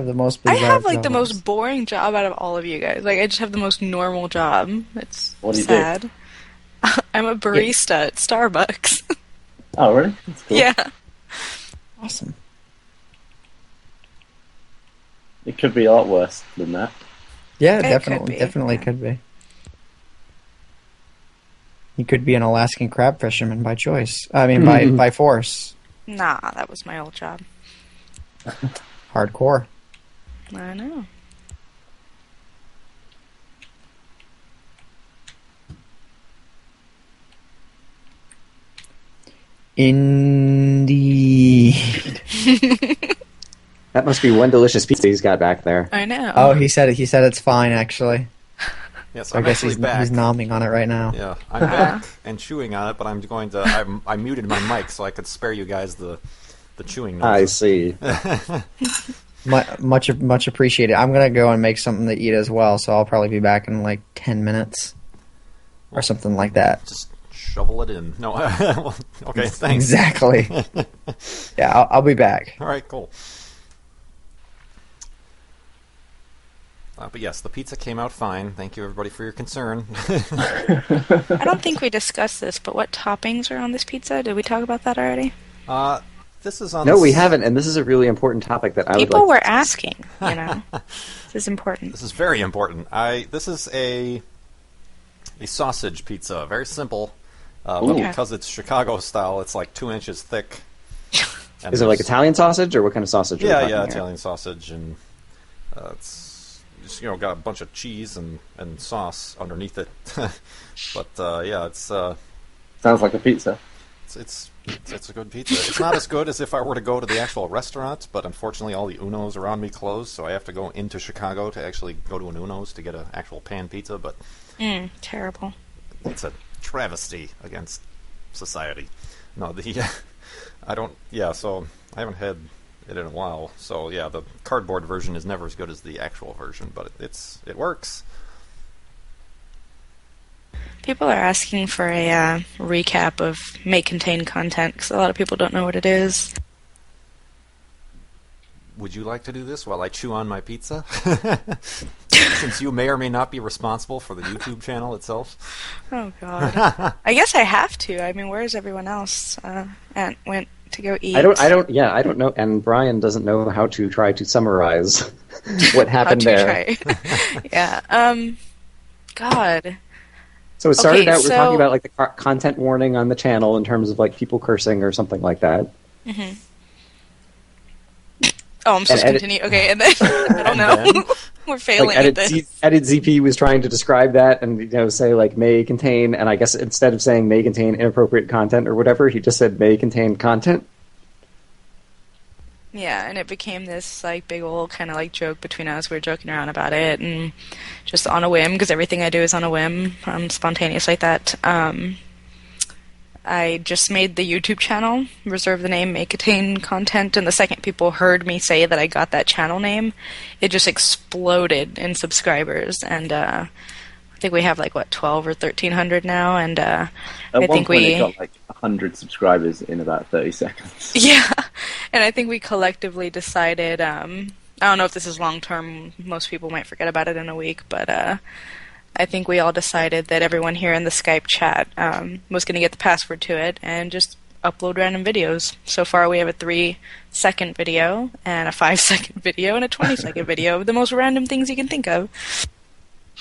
the most bizarre I have like the jobs. most boring job out of all of you guys. Like I just have the most normal job. It's What do you sad. do? I'm a barista at Starbucks. Oh, really? That's cool. Yeah. Awesome. It could be a lot worse than that. Yeah, It definitely, could be, definitely yeah. could be. You could be an Alaskan crab fisherman by choice. I mean, by force. Nah, that was my old job. Hardcore. I know. Indeed. That must be one delicious pizza he's got back there. I know. Oh, he said it. He said it's fine, actually. Yes, I I'm guess actually he's back. nomming on it right now. Yeah, I'm back and chewing on it, but I'm going to. I muted my mic so I could spare you guys the chewing I noises. see. Much appreciated. I'm gonna go and make something to eat as well, so I'll probably be back in like 10 minutes or something like that. Just shovel it in. No, okay, thanks. Exactly. Yeah, I'll be back. All right, cool. But yes, the pizza came out fine. Thank you, everybody, for your concern. I don't think we discussed this, but what toppings are on this pizza? Did we talk about that already? This is on. No, we haven't, and this is a really important topic that I would People like. were asking, you know. This is important. This is very important. This is a sausage pizza. Very simple, but Ooh. because it's Chicago style, it's like 2 inches thick. And Is it like there's- Italian sausage, or what kind of sausage? are we Yeah, talking yeah, here? Italian sausage, and it's just got a bunch of cheese and sauce underneath it. But yeah, it's Sounds like a pizza. it's a good pizza. It's not as good as if I were to go to the actual restaurant, but unfortunately all the Unos around me closed, so I have to go into Chicago to actually go to an Uno's to get an actual pan pizza. But Terrible. it's a travesty against society. No, I don't. Yeah, so I haven't had it in a while. So yeah, the cardboard version is never as good as the actual version, but it works. People are asking for a recap of may contain content because a lot of people don't know what it is. Would you like to do this while I chew on my pizza? Since you may or may not be responsible for the YouTube channel itself. Oh God. I guess I have to. I mean, where's everyone else? Ant went to go eat. I don't know. And Brian doesn't know how to try to summarize what happened How to there. try. Yeah. God. So it started Okay, out, we're so- talking about like the content warning on the channel in terms of like people cursing or something like that. Mm-hmm. Oh, I'm supposed to edit- continue. Okay, and then I don't know. We're failing Like at edit, this. edit ZP was trying to describe that and say like may contain, and I guess instead of saying may contain inappropriate content or whatever, he just said may contain content. Yeah, and it became this like big old kind of like joke between us. We were joking around about it, and just on a whim, because everything I do is on a whim. I'm spontaneous like that. I just made the YouTube channel, reserve the name, make attain content, and the second people heard me say that I got that channel name, it just exploded in subscribers, and I think we have like, what, 12 or 1,300 now, and At I one think point, we... it got like 100 subscribers in about 30 seconds. Yeah, and I think we collectively decided, I don't know if this is long-term, most people might forget about it in a week, but I think we all decided that everyone here in the Skype chat was going to get the password to it and just upload random videos. So far we have a 3-second video, and a 5-second video, and a 20-second video, the most random things you can think of.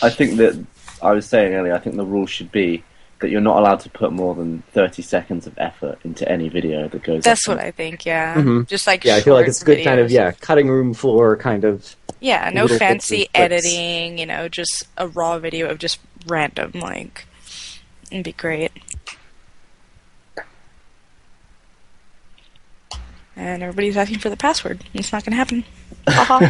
I think that, I was saying earlier, I think the rule should be that you're not allowed to put more than 30 seconds of effort into any video that goes That's up. what I think, yeah. Mhm. Just like Yeah, I feel like it's good videos. kind of, cutting room floor kind of. Yeah, no little bits fancy of clips. editing, just a raw video of just random, it'd be great. And everybody's asking for the password. It's not gonna happen. Haha.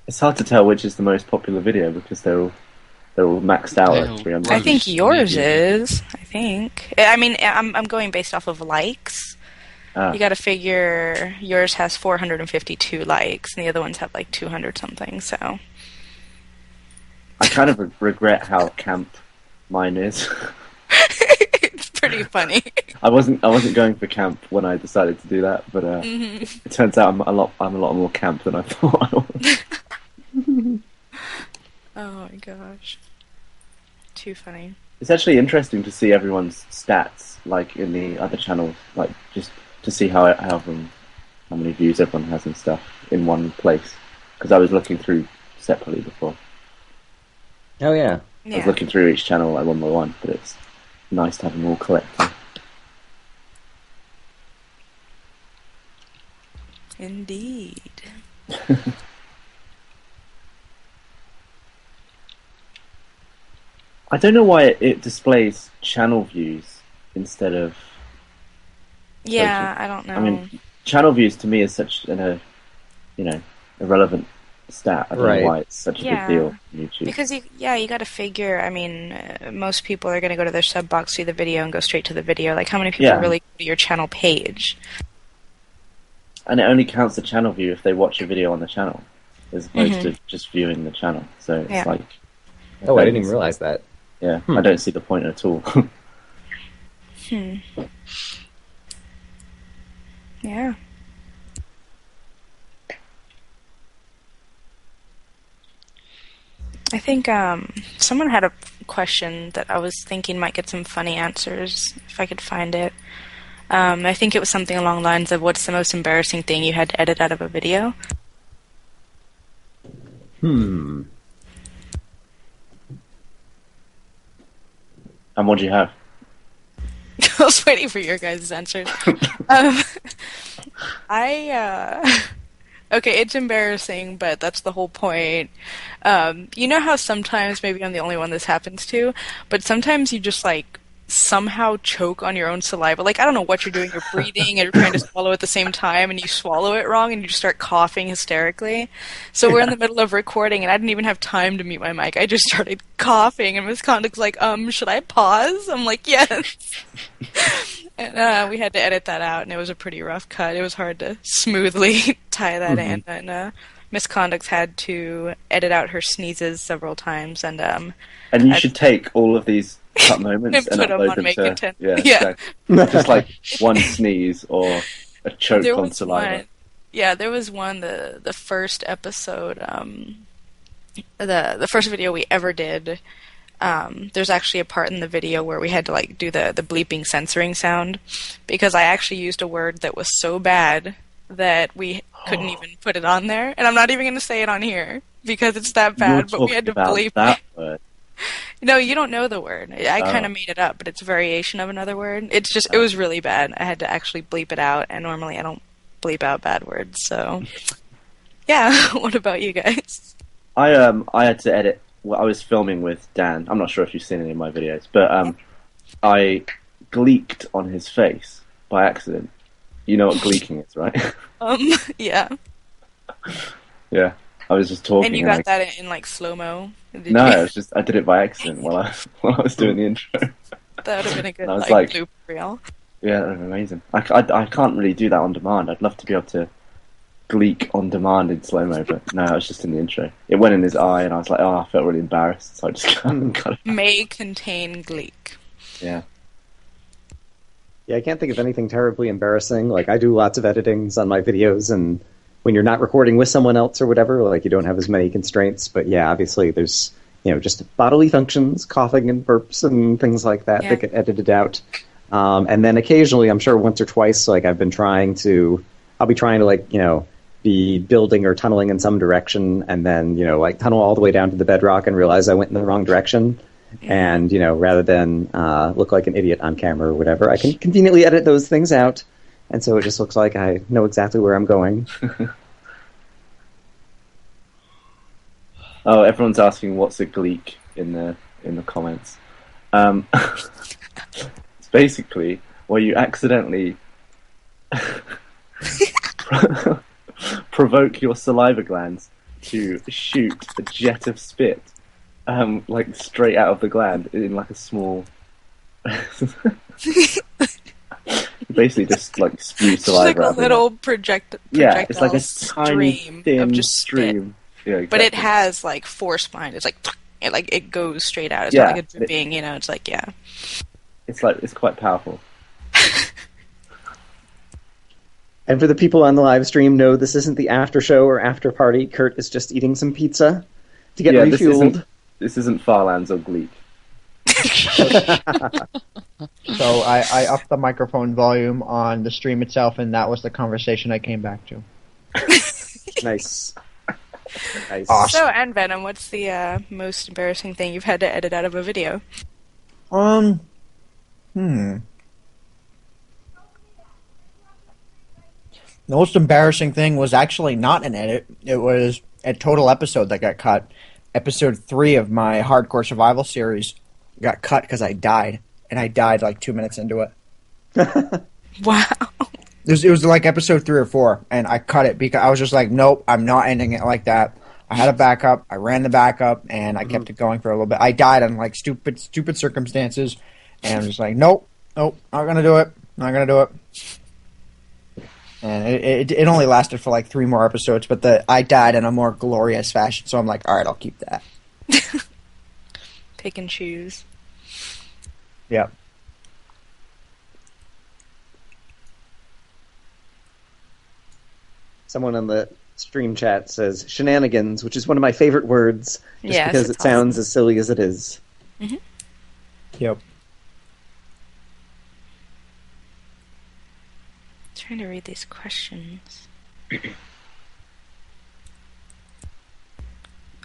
It's hard to tell which is the most popular video because they're all maxed out They're all at 300. I think yours Maybe. is. I think. I mean, I'm going based off of likes. Ah. You got to figure yours has 452 likes, and the other ones have like 200 something. So I kind of regret how camp mine is. it's pretty funny. I wasn't going for camp when I decided to do that, but it turns out I'm a lot more camp than I thought I was. Oh my gosh, too funny. It's actually interesting to see everyone's stats, like in the other channels, like just to see how many views everyone has and stuff in one place. Because I was looking through separately before. Oh, yeah. I was looking through each channel like one by one, but it's nice to have them all collected. Indeed. I don't know why it displays channel views instead of. Yeah, I don't know. I mean, channel views to me is such an irrelevant stat. I don't Right. know why it's such a Yeah. big deal on YouTube. Because you got to figure. I mean, most people are going to go to their sub box, see the video, and go straight to the video. Like, how many people Yeah. really go to your channel page? And it only counts the channel view if they watch a video on the channel, as opposed to just viewing the channel. So it's Yeah. like. Oh, I didn't even realize that. Yeah, I don't see the point at all. Yeah. I think someone had a question that I was thinking might get some funny answers if I could find it. I think it was something along the lines of, what's the most embarrassing thing you had to edit out of a video? And what do you have? I was waiting for your guys' answers. Okay, it's embarrassing, but that's the whole point. You know how sometimes, maybe I'm the only one this happens to, but sometimes you just, somehow choke on your own saliva. Like, I don't know what you're doing. You're breathing and you're trying to swallow at the same time, and you swallow it wrong, and you just start coughing hysterically. So we're in the middle of recording, and I didn't even have time to mute my mic. I just started coughing, and Misconduct's like, should I pause? I'm like, yes. And we had to edit that out, and it was a pretty rough cut. It was hard to smoothly tie that in, and Misconduct's had to edit out her sneezes several times, and you should take all of these cut moments and put 'em upload on them Make to Content. yeah, Yeah. exactly. Just like one sneeze or a choke there on was saliva. one. Yeah, there was one. The first episode, the first video we ever did. There's actually a part in the video where we had to do the bleeping censoring sound, because I actually used a word that was so bad that we couldn't even put it on there, and I'm not even going to say it on here because it's that bad. You're But we had to talking about bleep that it. word. No, you don't know the word. I Oh. kind of made it up, but it's a variation of another word. It's just, it was really bad. I had to actually bleep it out, and normally I don't bleep out bad words, so. Yeah, what about you guys? I had to edit. Well, I was filming with Dan. I'm not sure if you've seen any of my videos, but I gleeked on his face by accident. You know what gleeking is, right? Yeah. Yeah. I was just talking. And you got that in slow-mo? No, I did it by accident while I was doing the intro. That would have been a good I was like like- loop reel. Yeah, that was amazing. I can't really do that on demand. I'd love to be able to gleek on demand in slow-mo, but no, it was just in the intro. It went in his eye, and I was like, oh, I felt really embarrassed, so I just cut it. May contain gleek. Yeah. Yeah, I can't think of anything terribly embarrassing. Like, I do lots of editings on my videos, and when you're not recording with someone else or whatever, like, you don't have as many constraints. But yeah, obviously there's, just bodily functions, coughing and burps and things like that that get edited out. And then occasionally, I'm sure once or twice, like, I'll be trying to, like, be building or tunneling in some direction, and then, like, tunnel all the way down to the bedrock and realize I went in the wrong direction. And, rather than look like an idiot on camera or whatever, I can conveniently edit those things out. And so it just looks like I know exactly where I'm going. Oh, everyone's asking what's a gleek in the comments. It's basically where you accidentally provoke your saliva glands to shoot a jet of spit, like straight out of the gland in like a small. Basically, just like spew saliva. Just like a little projectile. Yeah, it's like a tiny stream thin of just stream. Yeah, exactly. But it has like force behind it. It's like it goes straight out. It's Yeah, not like a dripping. It's like It's quite powerful. And for the people on the live stream, no, this isn't the after show or after party. Kurt is just eating some pizza to get refueled. This isn't Farlands or Gleek. So I upped the microphone volume on the stream itself, and that was the conversation I came back to. Nice. Nice. Awesome. So, and Venom, what's the most embarrassing thing you've had to edit out of a video? The most embarrassing thing was actually not an edit. It was a total episode that got cut. Episode 3 of my hardcore survival series got cut because I died. And I died like 2 minutes into it. Wow. It was like episode 3 or 4, and I cut it because I was just like, nope, I'm not ending it like that. I had a backup, I ran the backup, and I kept it going for a little bit. I died on like stupid circumstances, and I'm just like, nope, not gonna do it. And it only lasted for like 3 more episodes, but I died in a more glorious fashion, so I'm like, alright, I'll keep that. Pick and choose. Yep. Someone on the stream chat says shenanigans, which is one of my favorite words, just Yes, because it's it sounds as silly as it is. Mm-hmm. Yep. Trying to read these questions.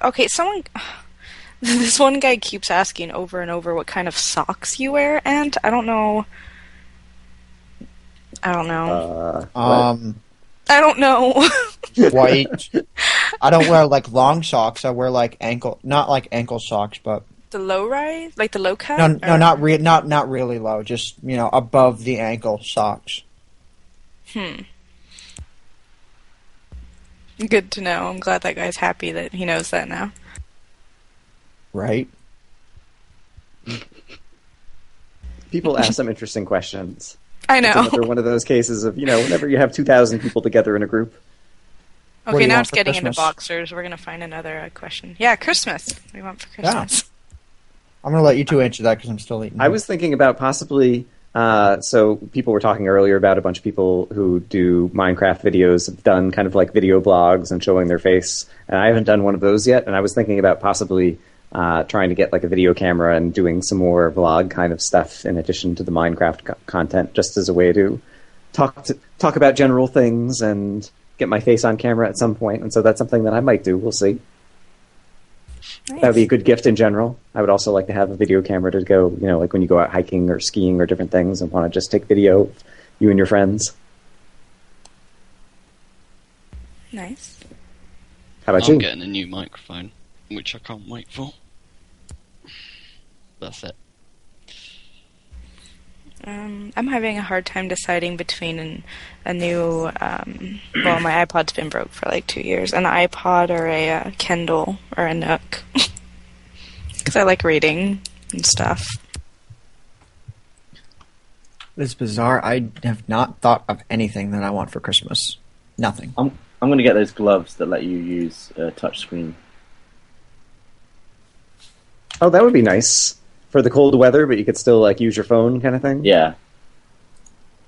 Okay, this one guy keeps asking over and over what kind of socks you wear, and I don't know. What? I don't know. White. I don't wear like long socks. I wear like not like ankle socks, but The low rise, like the low cut. no, Or- not really low. Just above the ankle socks. Good to know. I'm glad that guy's happy that he knows that now. Right. People ask some interesting questions. I It's know. another one of those cases of, whenever you have 2,000 people together in a group. What do Okay, you now want it's for getting Christmas? into boxers. We're gonna find another question. Yeah, Christmas. What do you want for Christmas? I'm gonna let you two answer that because I'm still eating. I was thinking about possibly, so people were talking earlier about a bunch of people who do Minecraft videos, have done kind of like video blogs and showing their face, and I haven't done one of those yet, and I was thinking about possibly trying to get like a video camera and doing some more vlog kind of stuff in addition to the Minecraft content, just as a way to talk about general things and get my face on camera at some point, and so that's something that I might do. We'll see. Nice. That would be a good gift in general. I would also like to have a video camera to go, like when you go out hiking or skiing or different things and want to just take video of you and your friends. Nice. How about I'm you? getting a new microphone, which I can't wait for. That's it. I'm having a hard time deciding between a new. Well, my iPod's been broke for like 2 years. An iPod or a Kindle or a Nook. Because I like reading and stuff. It's bizarre. I have not thought of anything that I want for Christmas. Nothing. I'm going to get those gloves that let you use a touchscreen. Oh, that would be nice for the cold weather, but you could still like use your phone, kind of thing. Yeah,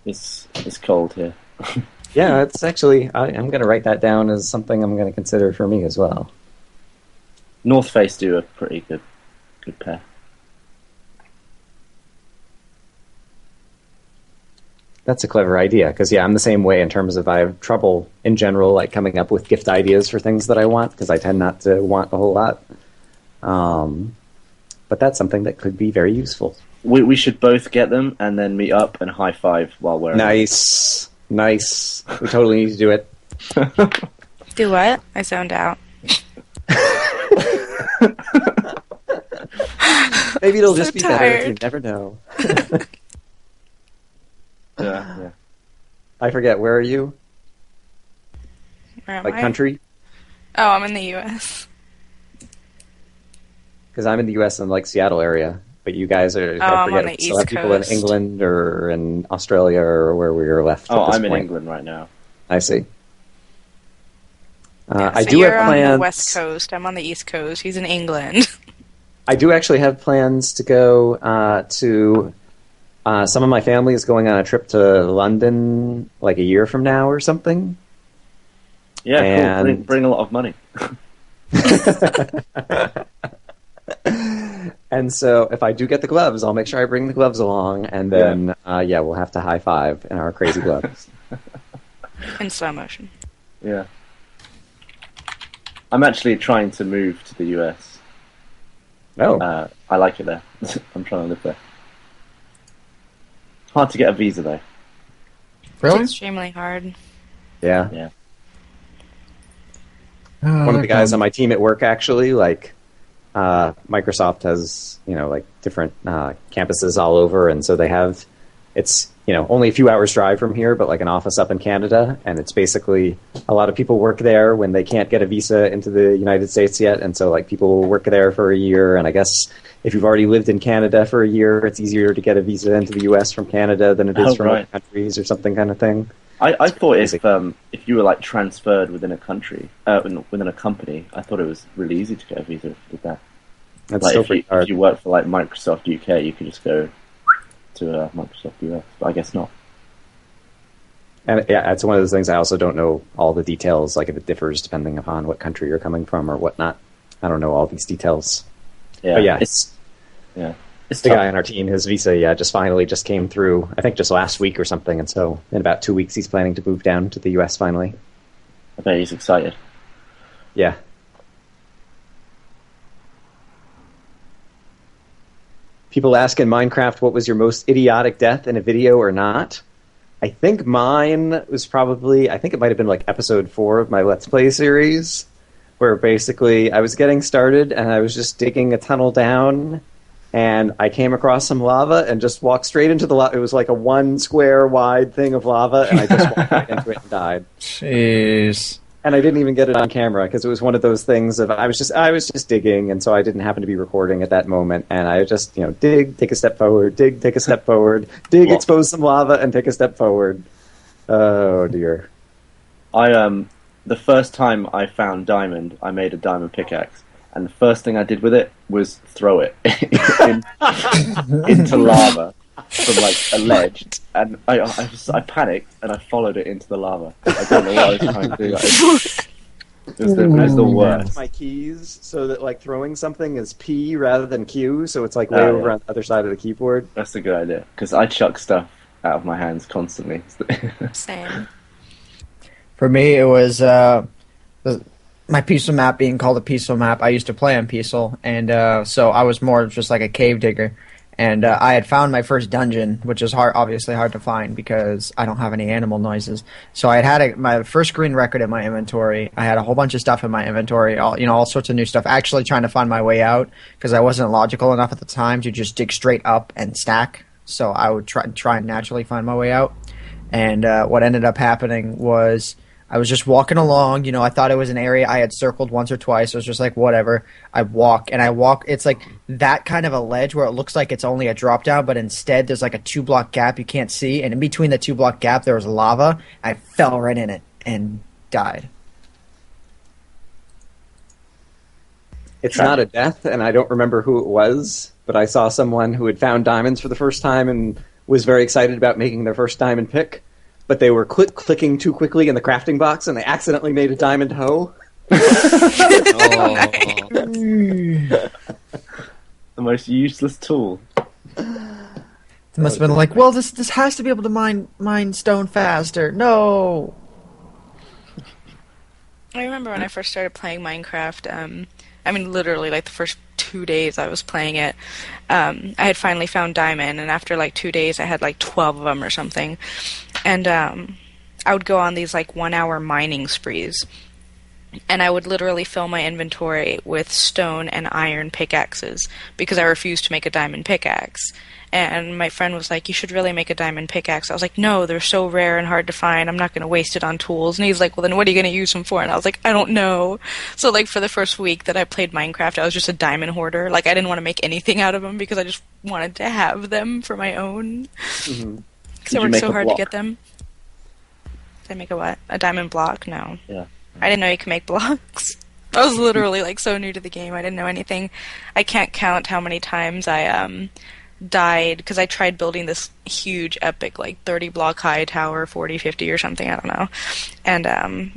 it's cold here. Yeah, it's actually. I'm going to write that down as something I'm going to consider for me as well. North Face do a pretty good pair. That's a clever idea, because I'm the same way in terms of I have trouble in general, like coming up with gift ideas for things that I want, because I tend not to want a whole lot. But that's something that could be very useful. We should both get them and then meet up and high five while wearing them. Nice. We totally need to do it. Do what? I zoned out. Maybe it'll So just be better. You tired. never know. Yeah. I forget. Where are you? Where am Like I? country? Oh, I'm in the U.S. Because I'm in the U.S. and like Seattle area, but you guys are. I I'm forget, on the still have East people in Coast. England or in Australia or where we are left. Oh, at this I'm in point. England right now. I see. Yeah, I so do you're have on plans. the West Coast. I'm on the East Coast. He's in England. I do actually have plans to go to. Some of my family is going on a trip to London like a year from now or something. Yeah, cool. And- Bring a lot of money. And so if I do get the gloves, I'll make sure I bring the gloves along, and then we'll have to high five in our crazy gloves. In slow motion. Yeah. I'm actually trying to move to the US. Oh, I like it there. I'm trying to live there. Hard to get a visa though. Really? It's extremely hard. yeah. Yeah. One of the guys on my team at work actually, like, Microsoft has, like different campuses all over, and so they have, it's, only a few hours drive from here, but like an office up in Canada, and it's basically a lot of people work there when they can't get a visa into the United States yet, and so like people will work there for a year, and I guess if you've already lived in Canada for a year, it's easier to get a visa into the US from Canada than it is from other countries or something kind of thing. I thought if you were like transferred within a country, within a company, I thought it was really easy to get a visa with that. That's Like still if pretty hard. you work for like Microsoft UK, you could just go to Microsoft US, but I guess not. And yeah, it's one of those things I also don't know all the details, like if it differs depending upon what country you're coming from or whatnot. I don't know all these details. Yeah, But yeah, it's the tough. guy on our team, his visa, just came through, I think just last week or something, and so in about 2 weeks he's planning to move down to the US finally. I bet he's excited. Yeah. People ask in Minecraft, what was your most idiotic death in a video or not? I think mine was probably, I think it might have been like episode 4 of my Let's Play series, where basically I was getting started and I was just digging a tunnel down, and I came across some lava and just walked straight into the lava. It was like a 1 square wide thing of lava, and I just walked right into it and died. Jeez. And I didn't even get it on camera because it was one of those things of I was just digging, and so I didn't happen to be recording at that moment. And I just dig, take a step forward, dig, take a step forward, dig, Well- expose some lava, and take a step forward. Oh dear. The first time I found diamond, I made a diamond pickaxe, and the first thing I did with it was throw it into lava from like a ledge, and I panicked and I followed it into the lava. I don't know what I was trying to do. It was the worst. My keys so that like throwing something is P rather than Q, so it's like way Oh, over yeah. on the other side of the keyboard. That's a good idea because I chuck stuff out of my hands constantly. Same. For me, it was my Peaceful map being called a Peaceful map. I used to play on Peaceful, and so I was more just like a cave digger. And I had found my first dungeon, which is obviously hard to find because I don't have any animal noises. So I had my first green record in my inventory. I had a whole bunch of stuff in my inventory, all sorts of new stuff. Actually, trying to find my way out because I wasn't logical enough at the time to just dig straight up and stack. So I would try and naturally find my way out. And what ended up happening was I was just walking along. I thought it was an area I had circled once or twice. I was just like, whatever. I walk. It's like that kind of a ledge where it looks like it's only a drop down, but instead there's like a 2-block gap you can't see. And in between the 2-block gap, there was lava. I fell right in it and died. It's not a death, and I don't remember who it was, but I saw someone who had found diamonds for the first time and was very excited about making their first diamond pick, but they were clicking too quickly in the crafting box, and they accidentally made a diamond hoe. The most useless tool. They must have been like, well, this has to be able to mine stone faster. No. I remember when I first started playing Minecraft, literally, like, the first 2 days I was playing it, I had finally found diamond, and after, like, 2 days, I had, like, 12 of them or something. And I would go on these, like, 1-hour mining sprees, and I would literally fill my inventory with stone and iron pickaxes, because I refused to make a diamond pickaxe. And my friend was like, you should really make a diamond pickaxe. I was like, no, they're so rare and hard to find. I'm not going to waste it on tools. And he's like, well, then what are you going to use them for? And I was like, I don't know. So, like, for the first week that I played Minecraft, I was just a diamond hoarder. Like, I didn't want to make anything out of them because I just wanted to have them for my own. Because I worked so hard to get them. Did I make a what? A diamond block? No. Yeah. I didn't know you could make blocks. I was literally, like, so new to the game. I didn't know anything. I can't count how many times I, died because I tried building this huge epic like 30 block high tower, 40, 50 or something, I don't know, and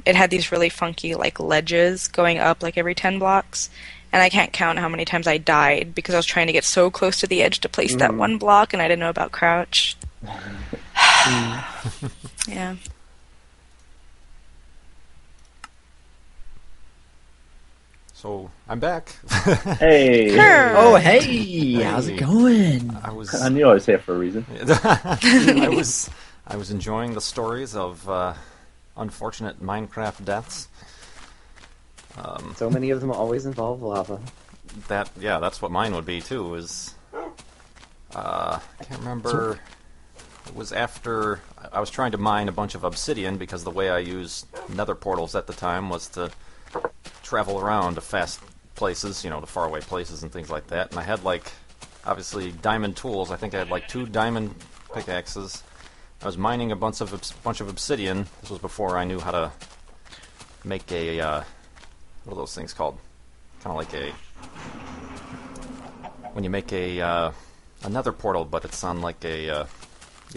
it had these really funky like ledges going up like every 10 blocks, and I can't count how many times I died because I was trying to get so close to the edge to place that one block and I didn't know about crouch. Yeah. So I'm back. Hey. Oh, hey, how's it going? I knew I was here for a reason. I was enjoying the stories of unfortunate Minecraft deaths. So many of them always involve lava. That's what mine would be too. I can't remember. It was after I was trying to mine a bunch of obsidian because the way I used nether portals at the time was to travel around to fast places, to faraway places and things like that. And I had, like, obviously diamond tools. I think I had, like, 2 diamond pickaxes. I was mining a bunch of obsidian. This was before I knew how to make a, what are those things called? Kind of like when you make a nether portal, but it's on, like, you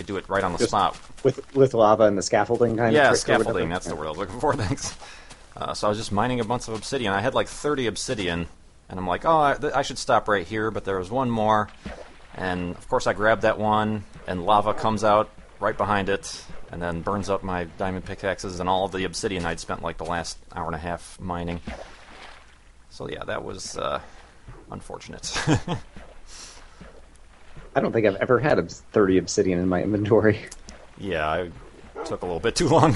do it right on the spot. With lava and the scaffolding kind of Yeah, trick scaffolding, that's the word I was looking for, thanks. So I was just mining a bunch of obsidian. I had like 30 obsidian, and I'm like, oh, I should stop right here, but there was one more. And, of course, I grabbed that one, and lava comes out right behind it, and then burns up my diamond pickaxes and all of the obsidian I'd spent like the last hour and a half mining. So, yeah, that was unfortunate. I don't think I've ever had 30 obsidian in my inventory. Yeah, I took a little bit too long.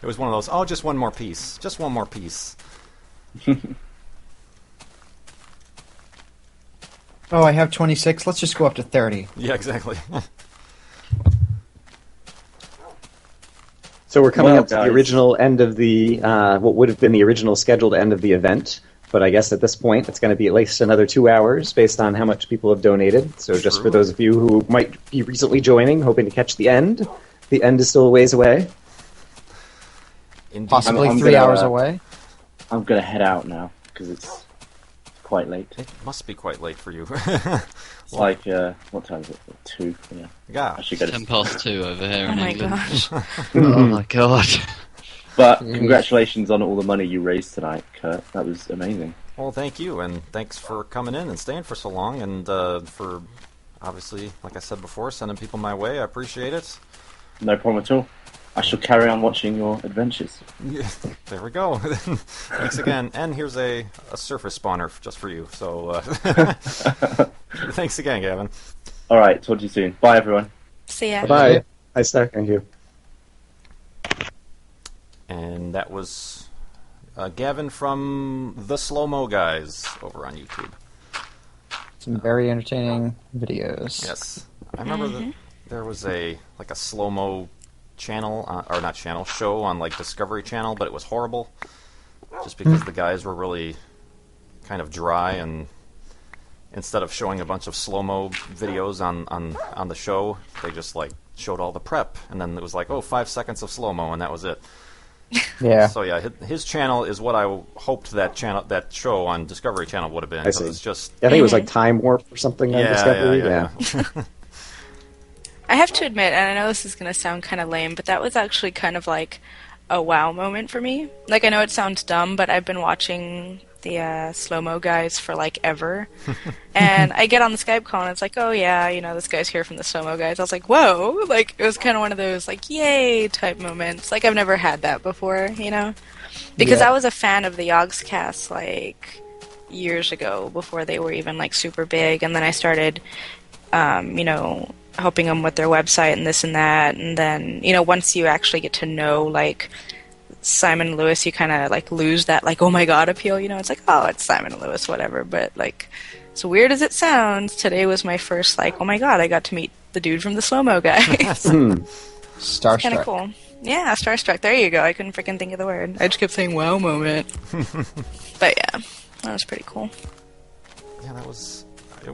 It was one of those, just one more piece. Just one more piece. Oh, I have 26. Let's just go up to 30. Yeah, exactly. So we're coming up to the original end of the, what would have been the original scheduled end of the event. But I guess at this point it's going to be at least another 2 hours based on how much people have donated. So just for those of you who might be recently joining, hoping to catch the end is still a ways away. Indeed. Possibly 3 hours away. I'm going to head out now because it's quite late. It must be quite late for you. It's like, what time is it? 2? Yeah. Gosh. I should go to 10 past 2 over here Oh in my England. gosh. Oh my god. But congratulations on all the money you raised tonight, Kurt. That was amazing. Well, thank you, and thanks for coming in and staying for so long, and for, obviously, like I said before, sending people my way. I appreciate it. No problem at all. I shall carry on watching your adventures. Yeah, there we go. Thanks again. And here's a surface spawner just for you. So thanks again, Gavin. All right, talk to you soon. Bye, everyone. See ya. Bye. I start. Thank you. And that was Gavin from the Slow-Mo Guys over on YouTube. Some very entertaining videos. Yes. I remember that there was a slow-mo channel, or not channel, show on like Discovery Channel, but it was horrible. Just because the guys were really kind of dry, and instead of showing a bunch of slow-mo videos on the show, they just like showed all the prep, and then it was like, 5 seconds of slow-mo, and that was it. Yeah. So yeah, his channel is what I hoped that show on Discovery Channel would have been. I see. It's just I think it was like Time Warp or something on Discovery. Yeah. I have to admit, and I know this is going to sound kind of lame, but that was actually kind of like a wow moment for me. Like, I know it sounds dumb, but I've been watching the slow-mo guys for like ever. And I get on the Skype call and it's like, oh yeah, this guy's here from the slow-mo guys. I was like, whoa! Like, it was kind of one of those like, yay type moments. Like, I've never had that before, Because I was a fan of the Yogscast like years ago, before they were even like super big, and then I started helping them with their website and this and that, and then once you actually get to know like Simon and Lewis, you kind of like lose that like, oh my god appeal. It's like, oh, it's Simon and Lewis, whatever. But like, as weird as it sounds, today was my first like, oh my god, I got to meet the dude from the slow-mo guys. Starstruck. Kind of cool. Yeah, starstruck. There you go. I couldn't freaking think of the word. I just kept saying wow moment. But yeah, that was pretty cool. Yeah, it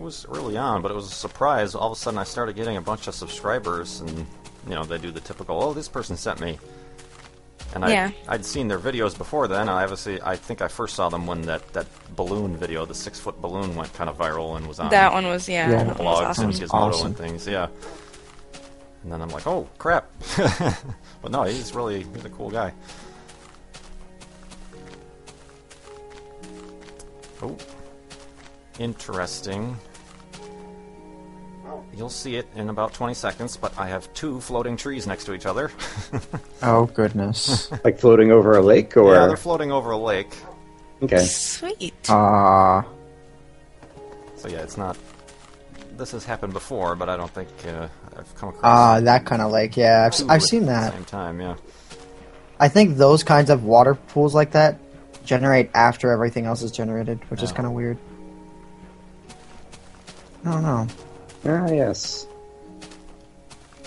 was early on, but it was a surprise. All of a sudden, I started getting a bunch of subscribers, and they do the typical, oh, this person sent me. And I'd seen their videos before then, and I think I first saw them when that balloon video, the 6-foot balloon, went kind of viral and was on that one was, on that one was blogs awesome. and Gizmodo and things, yeah. And then I'm like, oh, crap. But no, he's a cool guy. Oh, interesting. You'll see it in about 20 seconds, but I have 2 floating trees next to each other. Oh, goodness. Like floating over a lake, or yeah, they're floating over a lake. Okay. Sweet. So yeah, it's not. This has happened before, but I don't think I've come across. That kind of lake. Yeah, I've seen At that. the same time, yeah. I think those kinds of water pools like that generate after everything else is generated, which is kind of weird. I don't know. Ah, yes.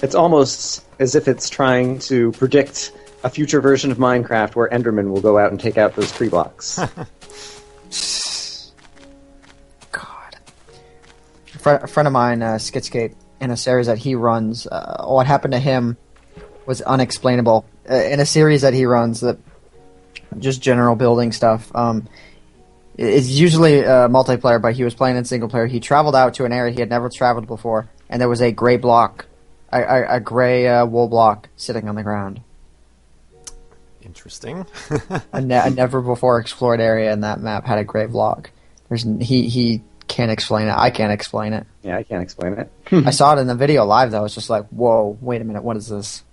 It's almost as if it's trying to predict a future version of Minecraft where Enderman will go out and take out those tree blocks. God. A friend of mine, Skitscape, in a series that he runs, what happened to him was unexplainable. In a series that he runs, that just general building stuff, it's usually multiplayer, but he was playing in single player. He traveled out to an area he had never traveled before, and there was a gray block, a gray wool block sitting on the ground. Interesting. A never before explored area in that map had a gray block. He can't explain it. I can't explain it. Yeah, I can't explain it. I saw it in the video live though. It's just like, whoa, wait a minute, what is this?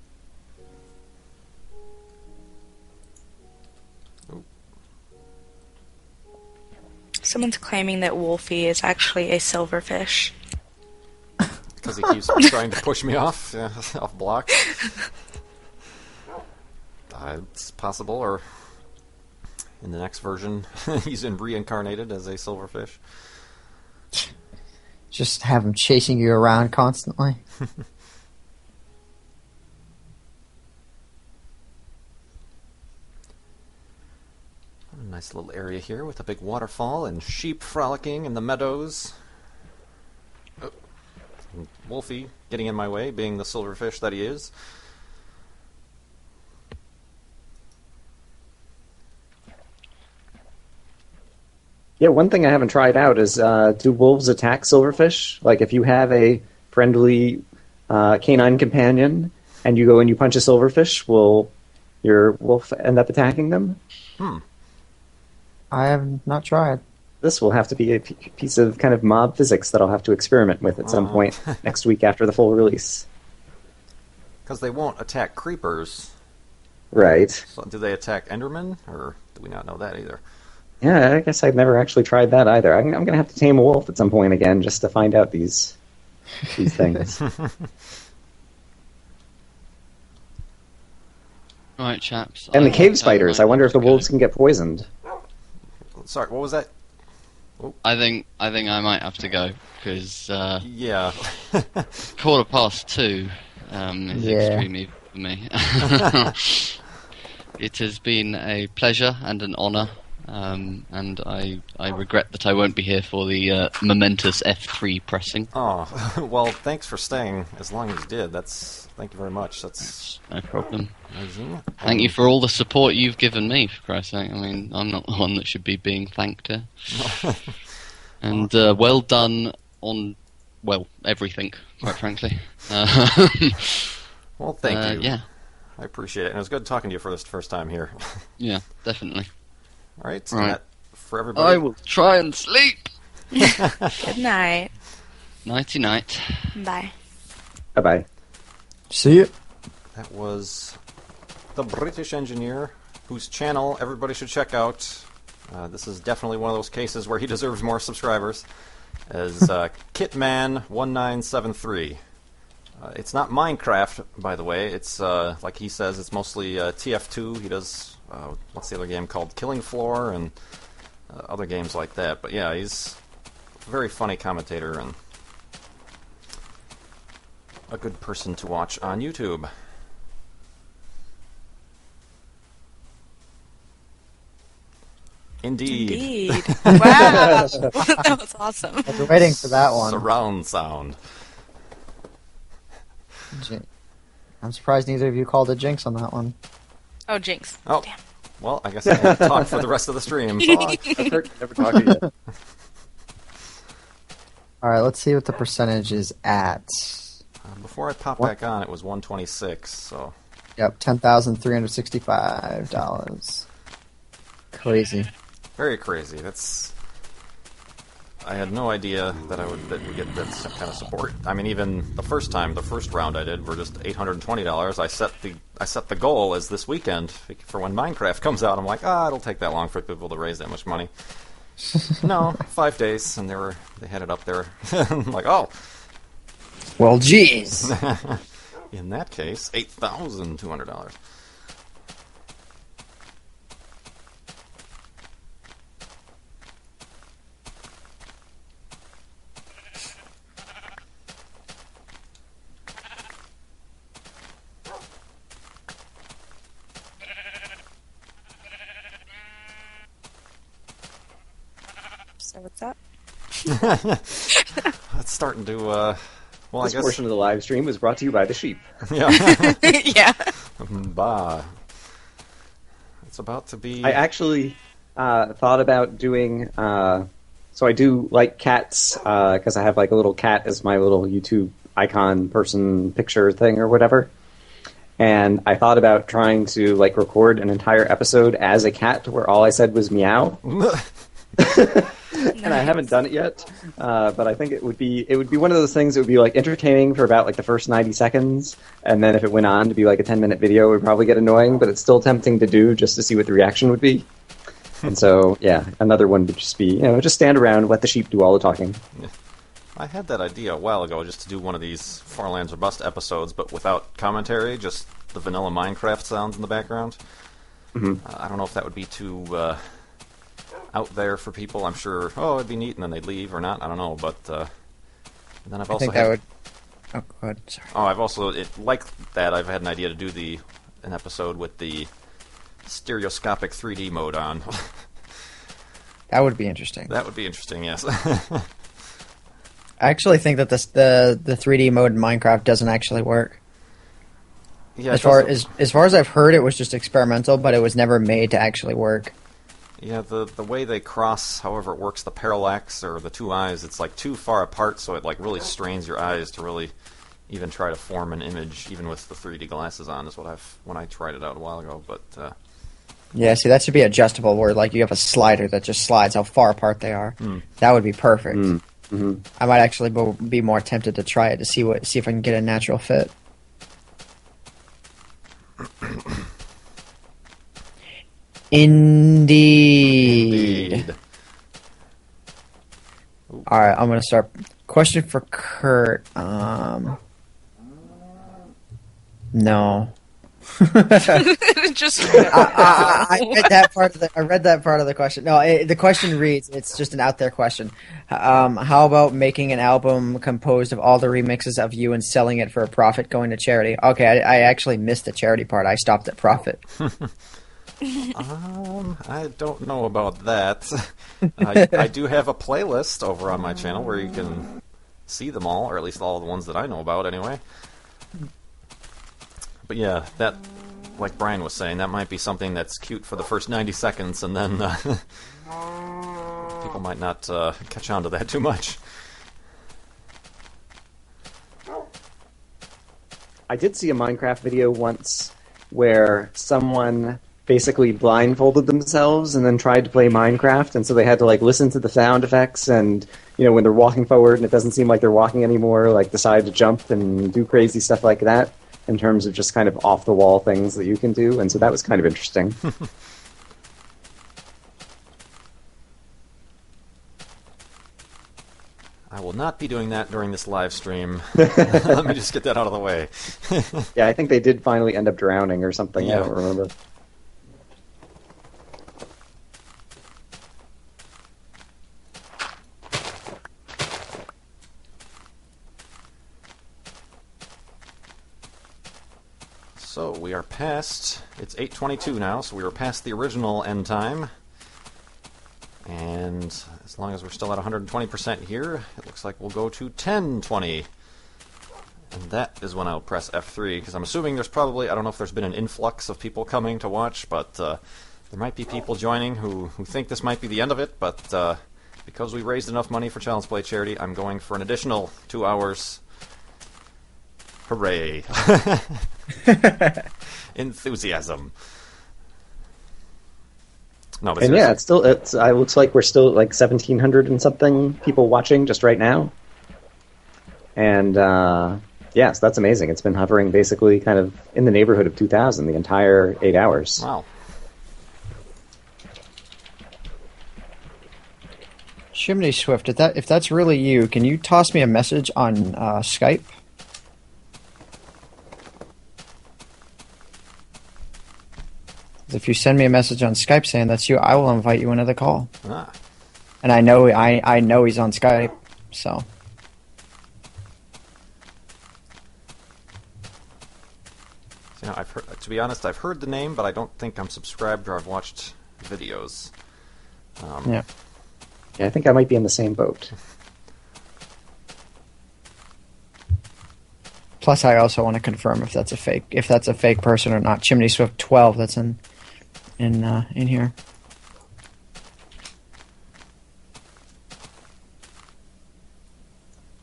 Someone's claiming that Wolfie is actually a silverfish. Because he keeps trying to push me off block. It's possible, or in the next version, he's reincarnated as a silverfish. Just have him chasing you around constantly. A nice little area here with a big waterfall and sheep frolicking in the meadows. Oh. And Wolfie getting in my way, being the silverfish that he is. Yeah, one thing I haven't tried out is, do wolves attack silverfish? Like, if you have a friendly canine companion and you go and you punch a silverfish, will your wolf end up attacking them? I have not tried. This will have to be a piece of kind of mob physics that I'll have to experiment with at some point next week after the full release. Because they won't attack creepers. Right. So do they attack Endermen, or do we not know that either? Yeah, I guess I've never actually tried that either. I'm going to have to tame a wolf at some point again just to find out these things. Right, chaps. And the cave spiders. I wonder if the wolves can get poisoned. Sorry, what was that? I think I might have to go because Yeah. 2:15 is extremely for me. It has been a pleasure and an honour, and I regret that I won't be here for the momentous F3 pressing. Oh, well, thanks for staying as long as you did. Thank you very much. That's No problem. amazing. Thank you for all the support you've given me, for Christ's sake. I mean, I'm not the one that should be being thanked here. And well done on, well, everything, quite frankly. Well, thank you. Yeah. I appreciate it. And it was good talking to you for this first time here. Yeah, definitely. All right. Right. That, for everybody. I will try and sleep. Good night. Nighty night. Bye. Bye-bye. See you. That was the British engineer whose channel everybody should check out. This is definitely one of those cases where he deserves more subscribers. As Kitman1973. It's not Minecraft, by the way. It's, like he says, it's mostly TF2. He does, what's the other game called? Killing Floor and other games like that. But yeah, he's a very funny commentator and a good person to watch on YouTube. Indeed. Wow. That was awesome. I've been waiting for that one. Surround sound. I'm surprised neither of you called a jinx on that one. Oh, Jinx. Oh, Damn. well, I guess I can't talk for the rest of the stream. So I've heard never talk to you. Alright, let's see what the percentage is at. before I pop back on, it was 126. So Yep, $10,365. Crazy. very crazy. I had no idea that we get that kind of support. I mean, even the first round I did, were just $820. I set the goal as this weekend for when Minecraft comes out. I'm like, it'll take that long for people to raise that much money. No, 5 days, and they had it up there. I'm like, oh. Well, geez. In that case, $8,200. So what's up? That's starting to, well, This I guess. portion of the live stream was brought to you by the sheep. Yeah. Yeah. Bah. It's about to be. I actually thought about doing. So I do like cats because I have like a little cat as my little YouTube icon person picture thing or whatever. And I thought about trying to like record an entire episode as a cat where all I said was meow. And I haven't done it yet, but I think it would be one of those things that would be like entertaining for about like the first 90 seconds, and then if it went on to be like a 10-minute video, it would probably get annoying. But it's still tempting to do just to see what the reaction would be. And so, yeah, another one would just be just stand around, let the sheep do all the talking. I had that idea a while ago, just to do one of these Far Lands or Bust episodes, but without commentary, just the vanilla Minecraft sounds in the background. Mm-hmm. I don't know if that would be too out there for people. I'm sure, it'd be neat, and then they'd leave or not. I don't know, but then I've I also think that would... Oh, go ahead. Sorry. I've also, like that, I've had an idea to do an episode with the stereoscopic 3D mode on. That would be interesting. That would be interesting, yes. I actually think that the 3D mode in Minecraft doesn't actually work. Yeah, As far as I've heard, it was just experimental, but it was never made to actually work. Yeah, the way they cross, however it works, the parallax or the two eyes, it's like too far apart, so it like really strains your eyes to really even try to form an image, even with the 3D glasses on. Is when I tried it out a while ago. But Yeah, see, that should be adjustable, where like you have a slider that just slides how far apart they are. That would be perfect. Mm-hmm. I might actually be more tempted to try it to see if I can get a natural fit. Indeed. All right, I'm gonna start. Question for Kurt. No. Just I read that part of the. I read that part of the question. No, the question reads. It's just an out there question. How about making an album composed of all the remixes of you and selling it for a profit, going to charity? Okay, I actually missed the charity part. I stopped at profit. I don't know about that. I do have a playlist over on my channel where you can see them all, or at least all the ones that I know about, anyway. But yeah, that, like Brian was saying, that might be something that's cute for the first 90 seconds, and then people might not catch on to that too much. I did see a Minecraft video once where someone basically blindfolded themselves and then tried to play Minecraft, and so they had to like listen to the sound effects, and when they're walking forward and it doesn't seem like they're walking anymore, like decide to jump and do crazy stuff like that in terms of just kind of off the wall things that you can do, and so that was kind of interesting. I will not be doing that during this live stream. Let me just get that out of the way. Yeah, I think they did finally end up drowning or something. Yeah. I don't remember. So we are past, it's 8:22 now, so we are past the original end time. And as long as we're still at 120% here, it looks like we'll go to 10:20. And that is when I'll press F3, because I'm assuming there's probably, I don't know if there's been an influx of people coming to watch, but there might be people joining who think this might be the end of it, but because we raised enough money for Child's Play charity, I'm going for an additional 2 hours. Hooray. Enthusiasm. No, but And yeah, it looks like we're still at like 1,700 and something people watching just right now. And yeah, so that's amazing. It's been hovering basically kind of in the neighborhood of 2,000 the entire 8 hours. Wow. Chimney Swift, if that's really you, can you toss me a message on Skype? If you send me a message on Skype saying that's you, I will invite you into the call. Ah. And I know he's on Skype, so. So, to be honest, I've heard the name, but I don't think I'm subscribed or I've watched videos. Yeah. Yeah, I think I might be in the same boat. Plus, I also want to confirm if that's a fake person or not. Chimney Swift 12, that's in here.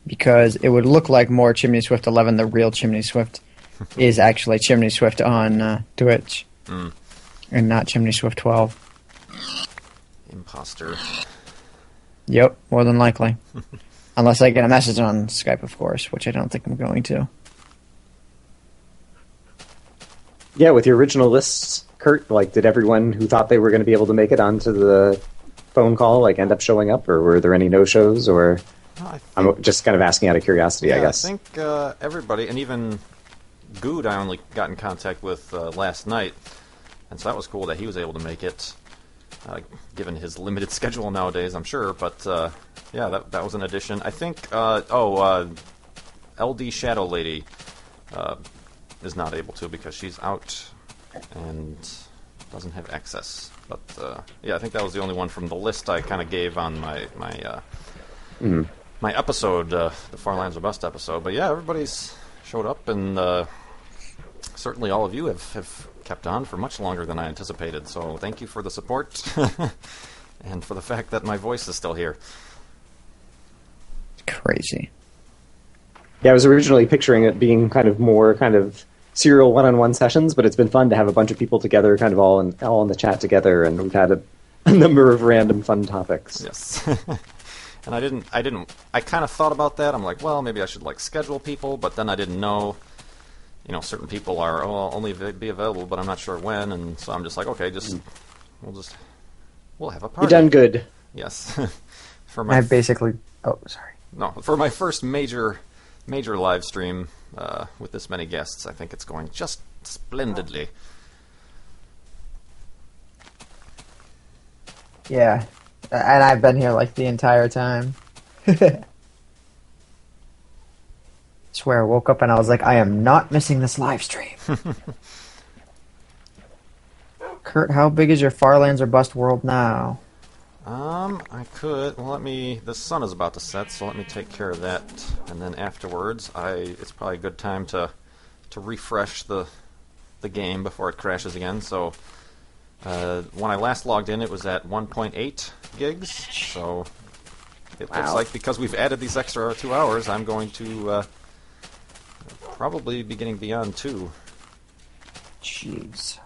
Because it would look like more Chimney Swift 11. The real Chimney Swift is actually Chimney Swift on Twitch, and not Chimney Swift 12. Imposter. Yep, more than likely. Unless I get a message on Skype, of course, which I don't think I'm going to. Yeah, with your original lists, Kurt, like, did everyone who thought they were going to be able to make it onto the phone call, like, end up showing up, or were there any no-shows, or... I'm just kind of asking out of curiosity, I guess. I think everybody, and even Good, I only got in contact with last night, and so that was cool that he was able to make it, given his limited schedule nowadays, I'm sure, but yeah, that was an addition. I think, LD Shadow Lady is not able to because she's out and doesn't have access, but yeah, I think that was the only one from the list I kind of gave on my episode, the Far Lands Are Bust episode. But yeah, everybody's showed up, and certainly all of you have kept on for much longer than I anticipated. So thank you for the support, and for the fact that my voice is still here. Crazy. Yeah, I was originally picturing it being kind of more kind of serial one-on-one sessions, but it's been fun to have a bunch of people together, kind of all in the chat together, and we've had a number of random fun topics. Yes. And I kind of thought about that. I'm like, well, maybe I should like schedule people, but then I didn't know, certain people are I'll only be available, but I'm not sure when, and so I'm just like, okay, we'll have a party. You done good. Yes. For my first major live stream with this many guests, I think it's going just splendidly. Yeah, and I've been here like the entire time. Swear, I woke up and I was like, I am not missing this live stream. Kurt, how big is your Farlands or Bust world now? I could. Well, the sun is about to set, so let me take care of that, and then afterwards, it's probably a good time to refresh the game before it crashes again. So, when I last logged in, it was at 1.8 gigs. So, it looks like because we've added these extra 2 hours, I'm going to probably be getting beyond 2. Jeez.